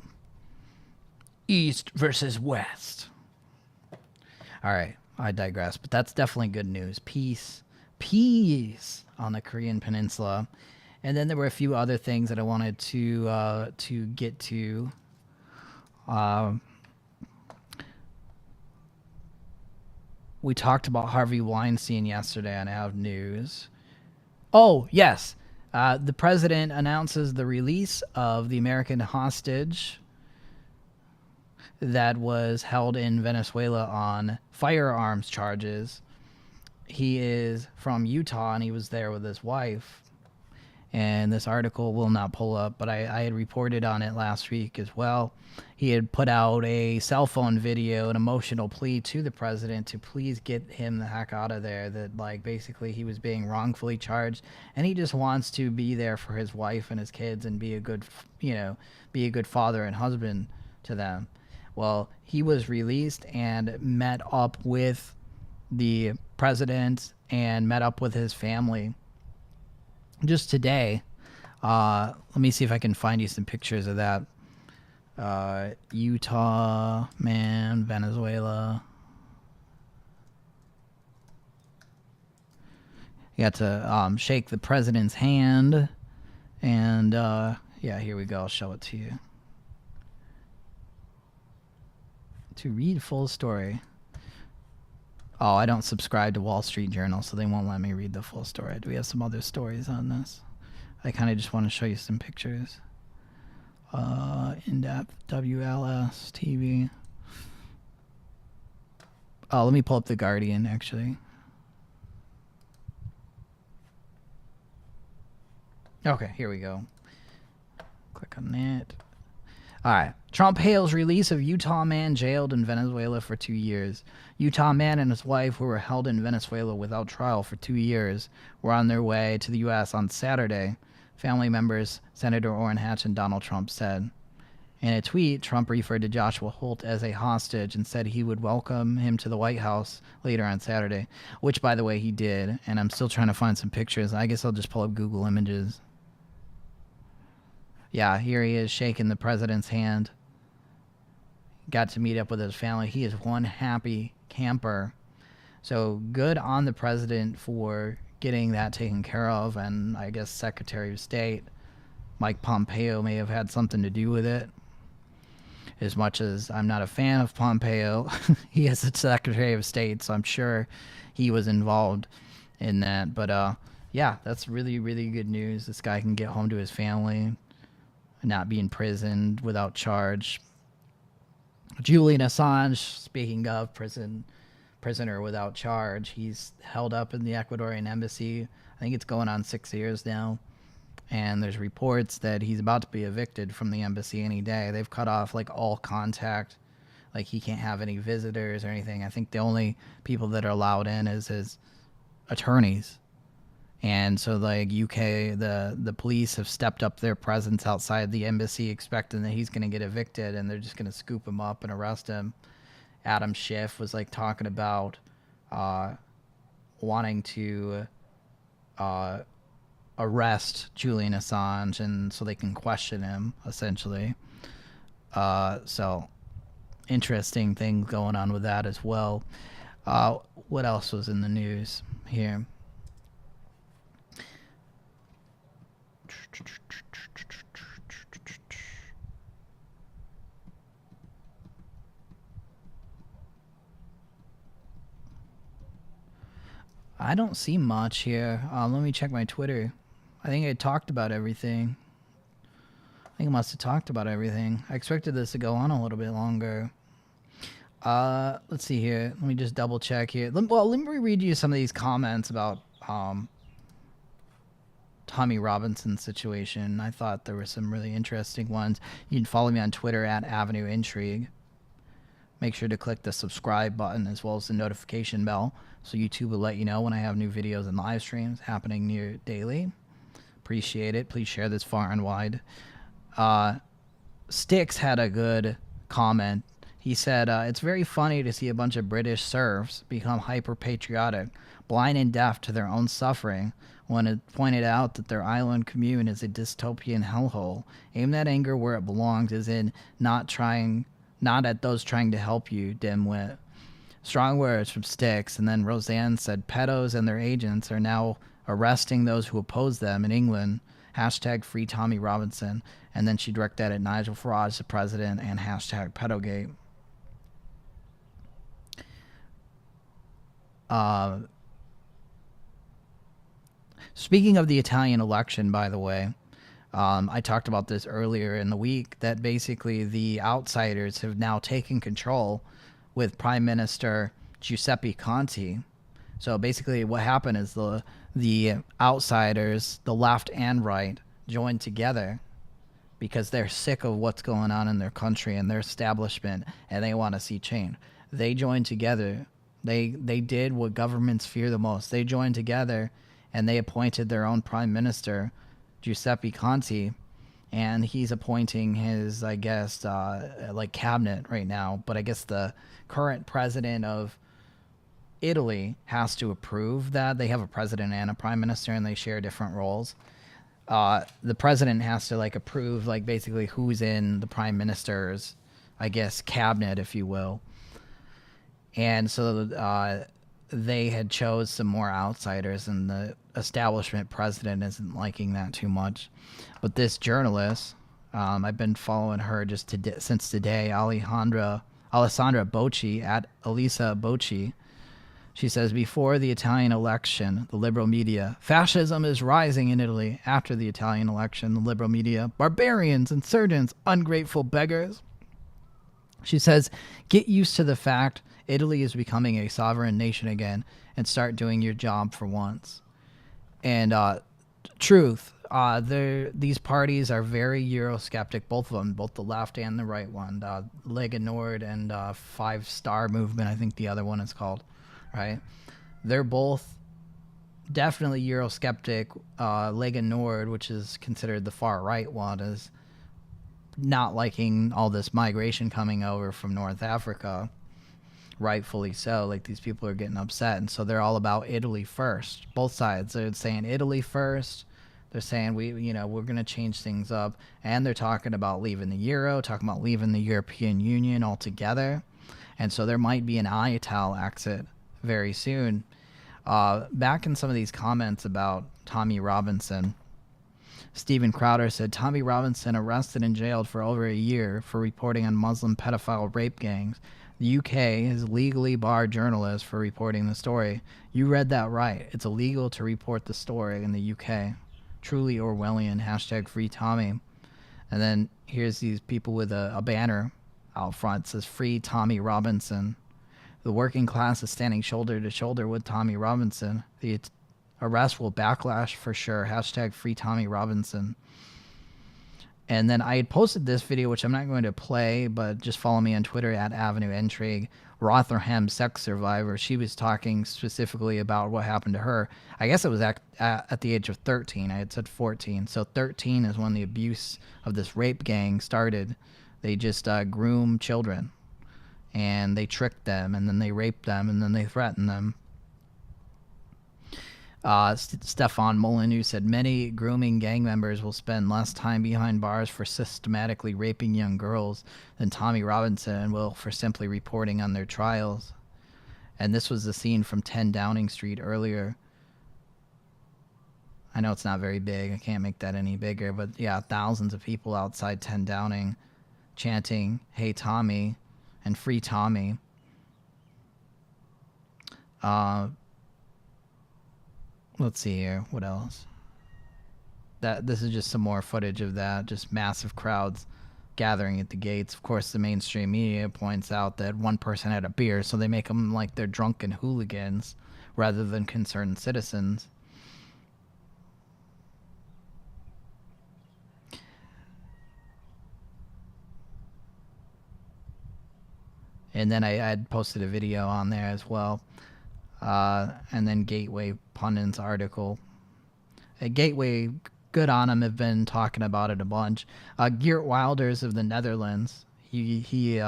East versus West. All right, I digress, but that's definitely good news. Peace on the Korean Peninsula. And then there were a few other things that I wanted to get to. We talked about Harvey Weinstein yesterday on Av News. Oh, yes. The president announces the release of the American hostage that was held in Venezuela on firearms charges. He is from Utah, and he was there with his wife. And this article will not pull up, but I had reported on it last week as well. He had put out a cell phone video, an emotional plea to the president to please get him the heck out of there, that like basically he was being wrongfully charged, and he just wants to be there for his wife and his kids and be a good, be a good father and husband to them. Well, he was released and met up with the president and met up with his family just today. Let me see if I can find you some pictures of that. Utah man, Venezuela. You got to shake the president's hand, and yeah, here we go. I'll show it to you. To read full story. Oh, I don't subscribe to Wall Street Journal, so they won't let me read the full story. Do we have some other stories on this? I kind of just want to show you some pictures. In-depth, WLS, TV. Oh, let me pull up The Guardian, actually. Okay, here we go. Click on that. All right. Trump hails release of Utah man jailed in Venezuela for 2 years. Utah man and his wife, who were held in Venezuela without trial for 2 years, were on their way to the U.S. on Saturday, family members, Senator Orrin Hatch and Donald Trump said. In a tweet, Trump referred to Joshua Holt as a hostage and said he would welcome him to the White House later on Saturday, which, by the way, he did, and I'm still trying to find some pictures. I guess I'll just pull up Google Images. Yeah, here he is shaking the president's hand. Got to meet up with his family. He is one happy camper. So good on the president for getting that taken care of, and I guess Secretary of State Mike Pompeo may have had something to do with it. As much as I'm not a fan of Pompeo, he is the Secretary of State, so I'm sure he was involved in that. But yeah, that's really, really good news. This guy can get home to his family, not be imprisoned without charge. Julian Assange, speaking of prisoner without charge, he's held up in the Ecuadorian embassy. I think it's going on 6 years now. And there's reports that he's about to be evicted from the embassy any day. They've cut off like all contact. Like he can't have any visitors or anything. I think the only people that are allowed in is his attorneys. And so like UK, the police have stepped up their presence outside the embassy, expecting that he's going to get evicted, and they're just going to scoop him up and arrest him. Adam Schiff was like talking about wanting to arrest Julian Assange, and so they can question him, essentially. So interesting thing going on with that as well. What else was in the news here? I don't see much here. Let me check my Twitter. I think I talked about everything. I think I must have talked about everything. I expected this to go on a little bit longer. Let's see here. Let me just double check here. Let me read you some of these comments about Tommy Robinson's situation. I thought there were some really interesting ones. You can follow me on Twitter at avenueintrigue. Make sure to click the subscribe button as well as the notification bell so YouTube will let you know when I have new videos and live streams happening near daily. Appreciate it. Please share this far and wide. Styx had a good comment. He said, it's very funny to see a bunch of British serfs become hyper-patriotic, blind and deaf to their own suffering, when it pointed out that their island commune is a dystopian hellhole. Aim that anger where it belongs, as in not at those trying to help you, dimwit. Strong words from Styx. And then Roseanne said, pedos and their agents are now arresting those who oppose them in England. Hashtag free Tommy Robinson. And then she directed that at Nigel Farage, the president, and hashtag pedogate. Speaking of the Italian election, by the way, I talked about this earlier in the week, that basically the outsiders have now taken control with Prime Minister Giuseppe Conte. So basically what happened is the outsiders, the left and right, joined together because they're sick of what's going on in their country and their establishment, and they want to see change. They joined together. They did what governments fear the most. They joined together and they appointed their own prime minister, Giuseppe Conte, and he's appointing his, I guess, like cabinet right now. But I guess the current president of Italy has to approve that. They have a president and a prime minister, and they share different roles. The president has to like approve, like basically who's in the prime minister's, I guess, cabinet, if you will. And so they had chose some more outsiders, and the establishment president isn't liking that too much. But this journalist, I've been following her just since today, Alessandra Bocci, at Elisa Bocci. She says, before the Italian election, the liberal media, fascism is rising in Italy. After the Italian election, the liberal media, barbarians, insurgents, ungrateful beggars. She says, get used to the fact Italy is becoming a sovereign nation again, and start doing your job for once. And truth, these parties are very Eurosceptic, both of them, both the left and the right one. Lega Nord and Five Star Movement, I think the other one is called, right? They're both definitely Eurosceptic. Lega Nord, which is considered the far right one, is not liking all this migration coming over from North Africa. Rightfully so. Like, these people are getting upset, and so they're all about Italy first. Both sides, they're saying Italy first. They're saying we're going to change things up, and they're talking about leaving the euro, talking about leaving the European Union altogether. And so there might be an ITAL exit very soon. Back in some of these comments about Tommy Robinson, Stephen Crowder said, Tommy Robinson arrested and jailed for over a year for reporting on Muslim pedophile rape gangs. The UK has legally barred journalists for reporting the story. You read that right. It's illegal to report the story in the UK. Truly Orwellian. Hashtag free Tommy. And then here's these people with a banner out front. It says, free Tommy Robinson. The working class is standing shoulder to shoulder with Tommy Robinson. The arrest will backlash for sure. Hashtag free Tommy Robinson. And then I had posted this video, which I'm not going to play, but just follow me on Twitter at avenueintrigue. Rotherham sex survivor. She was talking specifically about what happened to her. I guess it was at the age of 13. I had said 14. So 13 is when the abuse of this rape gang started. They just groom children, and they tricked them, and then they raped them, and then they threatened them. Stefan Molyneux said, many grooming gang members will spend less time behind bars for systematically raping young girls than Tommy Robinson will for simply reporting on their trials. And this was the scene from 10 Downing Street earlier. I know it's not very big. I can't make that any bigger. But yeah, thousands of people outside 10 Downing chanting, hey Tommy, and free Tommy. Let's see here. What else? This is just some more footage of that. Just massive crowds gathering at the gates. Of course, the mainstream media points out that one person had a beer, so they make them like they're drunken hooligans rather than concerned citizens. And then I had posted a video on there as well. And then Gateway Pundit's article. Gateway, good on him, have been talking about it a bunch. Geert Wilders of the Netherlands, he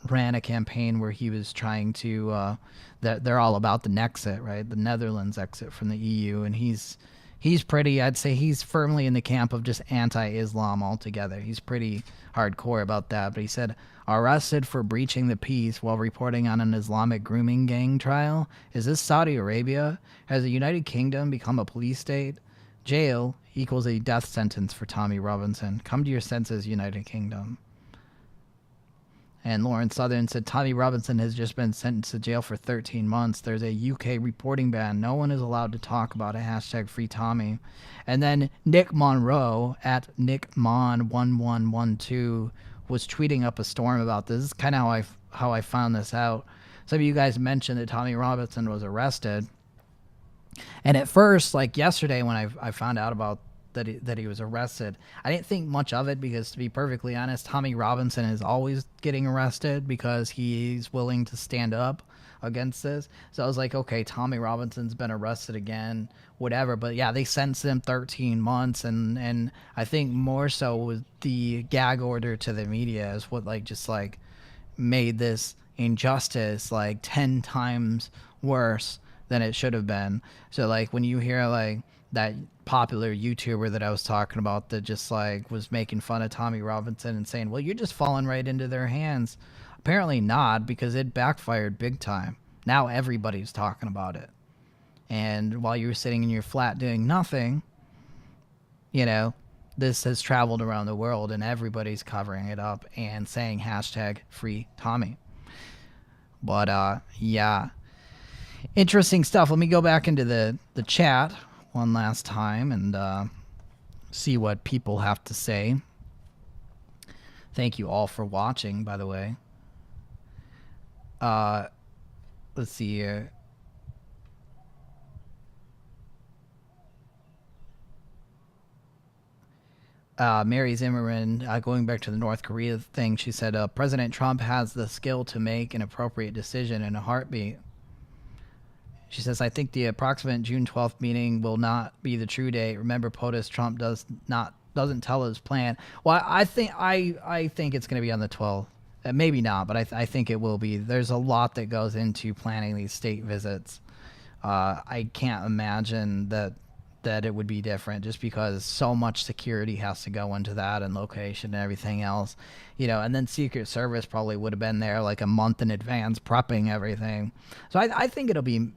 ran a campaign where he was trying to, they're all about the Nexit, right? The Netherlands exit from the EU. And he's pretty, I'd say he's firmly in the camp of just anti-Islam altogether. He's pretty hardcore about that. But he said, arrested for breaching the peace while reporting on an Islamic grooming gang trial? Is this Saudi Arabia? Has the United Kingdom become a police state? Jail equals a death sentence for Tommy Robinson. Come to your senses, United Kingdom. And Lauren Southern said, Tommy Robinson has just been sentenced to jail for 13 months. There's a UK reporting ban. No one is allowed to talk about it. Hashtag free Tommy. And then Nick Monroe at NickMon1112 was tweeting up a storm about this. This is kind of how I found this out. Some of you guys mentioned that Tommy Robinson was arrested. And at first, like yesterday when I found out about that he was arrested, I didn't think much of it because, to be perfectly honest, Tommy Robinson is always getting arrested because he's willing to stand up against this. So I was like, okay, Tommy Robinson's been arrested again, whatever. But yeah, they sentenced him 13 months, and I think more so with the gag order to the media is what just made this injustice 10 times worse than it should have been. So like when you hear that popular YouTuber that I was talking about that just was making fun of Tommy Robinson and saying, well, you're just falling right into their hands. Apparently not, because it backfired big time. Now everybody's talking about it. And while you were sitting in your flat doing nothing, this has traveled around the world and everybody's covering it up and saying hashtag free Tommy. But yeah, interesting stuff. Let me go back into the chat one last time and see what people have to say. Thank you all for watching, by the way. Let's see here. Mary Zimmerman, going back to the North Korea thing, she said, President Trump has the skill to make an appropriate decision in a heartbeat. She says, I think the approximate June 12th meeting will not be the true date. Remember, POTUS, Trump doesn't tell his plan. Well, I think it's going to be on the 12th. Maybe not, but I think it will be. There's a lot that goes into planning these state visits. I can't imagine that it would be different just because so much security has to go into that and location and everything else, and then Secret Service probably would have been there a month in advance prepping everything. So I think it'll be June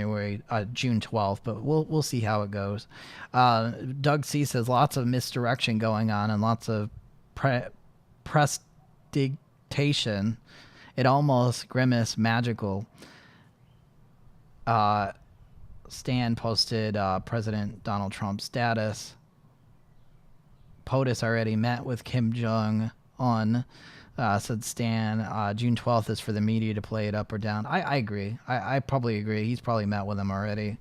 12th, but we'll see how it goes. Doug C says lots of misdirection going on and lots of prestidigitation. It almost grimace magical. Stan posted President Donald Trump's status. POTUS already met with Kim Jong-un, said Stan. June 12th is for the media to play it up or down. I agree. I probably agree. He's probably met with him already.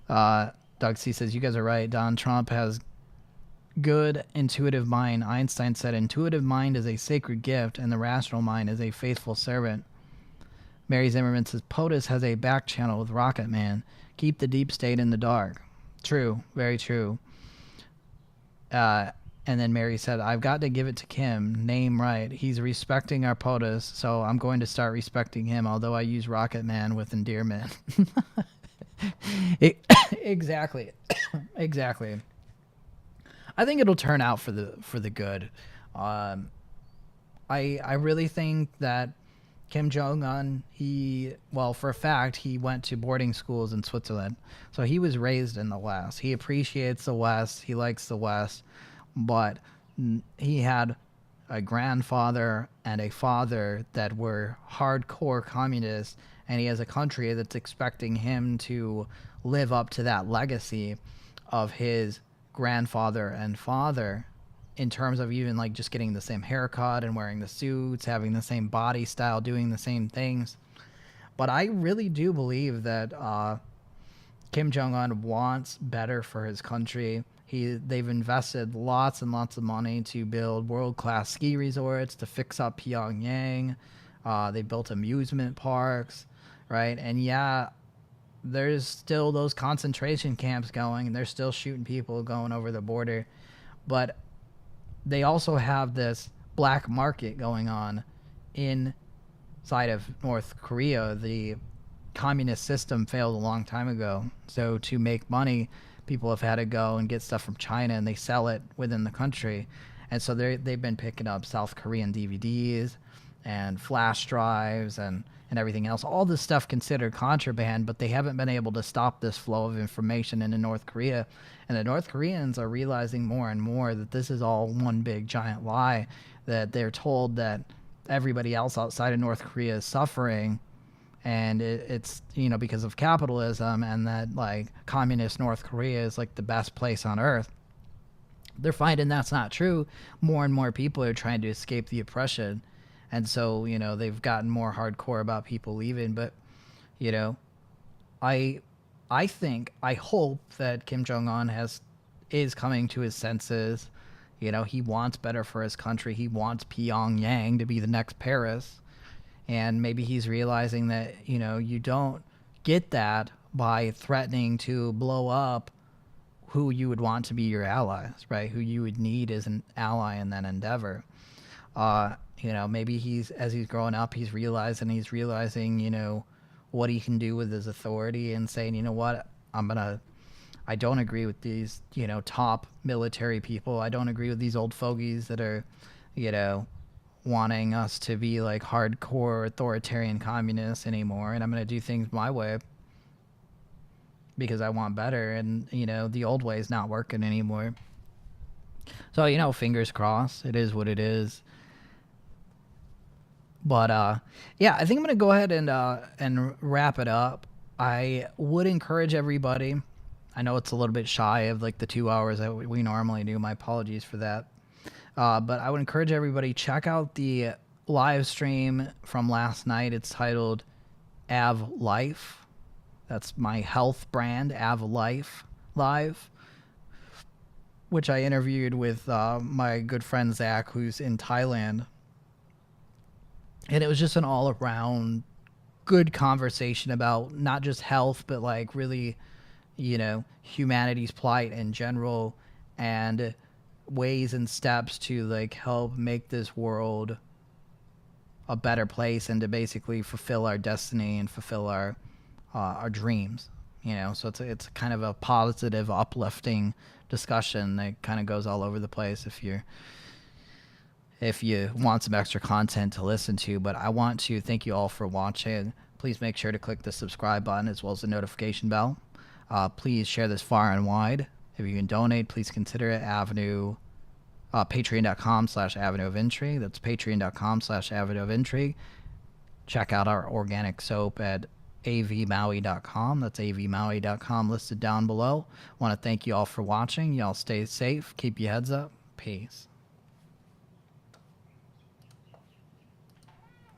Doug C says, you guys are right. Donald Trump has good intuitive mind. Einstein said, intuitive mind is a sacred gift and the rational mind is a faithful servant. Mary Zimmerman says, POTUS has a back channel with Rocket Man. Keep the deep state in the dark. True. Very true. And then Mary said, I've got to give it to Kim. Name right. He's respecting our POTUS, so I'm going to start respecting him, although I use Rocket Man with endearment. Exactly. Exactly. I think it'll turn out for the good. I really think that Kim Jong-un, for a fact, he went to boarding schools in Switzerland. So he was raised in the West. He appreciates the West. He likes the West. But he had a grandfather and a father that were hardcore communists. And he has a country that's expecting him to live up to that legacy of his grandfather and father. in terms of even like just getting the same haircut and wearing the suits, having the same body style, doing the same things. But I really do believe that Kim Jong-un wants better for his country. They've invested lots and lots of money to build world-class ski resorts, to fix up Pyongyang. They built amusement parks, right? And yeah, there's still those concentration camps going, and they're still shooting people going over the border. But they also have this black market going on inside of North Korea. The communist system failed a long time ago. So to make money, people have had to go and get stuff from China, and they sell it within the country. And so they've been picking up South Korean DVDs and flash drives and everything else. All this stuff considered contraband, but they haven't been able to stop this flow of information into North Korea. And the North Koreans are realizing more and more that this is all one big giant lie, that they're told that everybody else outside of North Korea is suffering, and it's, you know, because of capitalism, and that like communist North Korea is like the best place on earth. They're finding that's not true. More and more people are trying to escape the oppression. And so, you know, they've gotten more hardcore about people leaving. But, you know, I hope that Kim Jong-un is coming to his senses. You know, he wants better for his country. He wants Pyongyang to be the next Paris. And maybe he's realizing that, you know, you don't get that by threatening to blow up who you would want to be your allies, right? Who you would need as an ally in that endeavor. You know, maybe as he's growing up, he's realizing, you know, what he can do with his authority, and saying, you know what, I don't agree with these, you know, top military people. I don't agree with these old fogies that are, you know, wanting us to be like hardcore authoritarian communists anymore. And I'm going to do things my way because I want better. And, you know, the old way is not working anymore. So, you know, fingers crossed. It is what it is. But, yeah, I think I'm going to go ahead and wrap it up. I would encourage everybody. I know it's a little bit shy of like the 2 hours that we normally do. My apologies for that. But I would encourage everybody, check out the live stream from last night. It's titled AVELive. That's my health brand, AVELive Live, which I interviewed with my good friend Zach, who's in Thailand. And it was just an all-around good conversation about not just health, but like really, you know, humanity's plight in general, and ways and steps to like help make this world a better place, and to basically fulfill our destiny and fulfill our dreams, you know. So it's kind of a positive, uplifting discussion that kind of goes all over the place if you want some extra content to listen to. But I want to thank you all for watching. Please make sure to click the subscribe button as well as the notification bell. Please share this far and wide. If you can donate, please consider it. Patreon.com/avenueintrigue. That's patreon.com/avenueintrigue. Check out our organic soap at avmaui.com. That's avmaui.com, listed down below. Want to thank you all for watching. Y'all stay safe. Keep your heads up. Peace.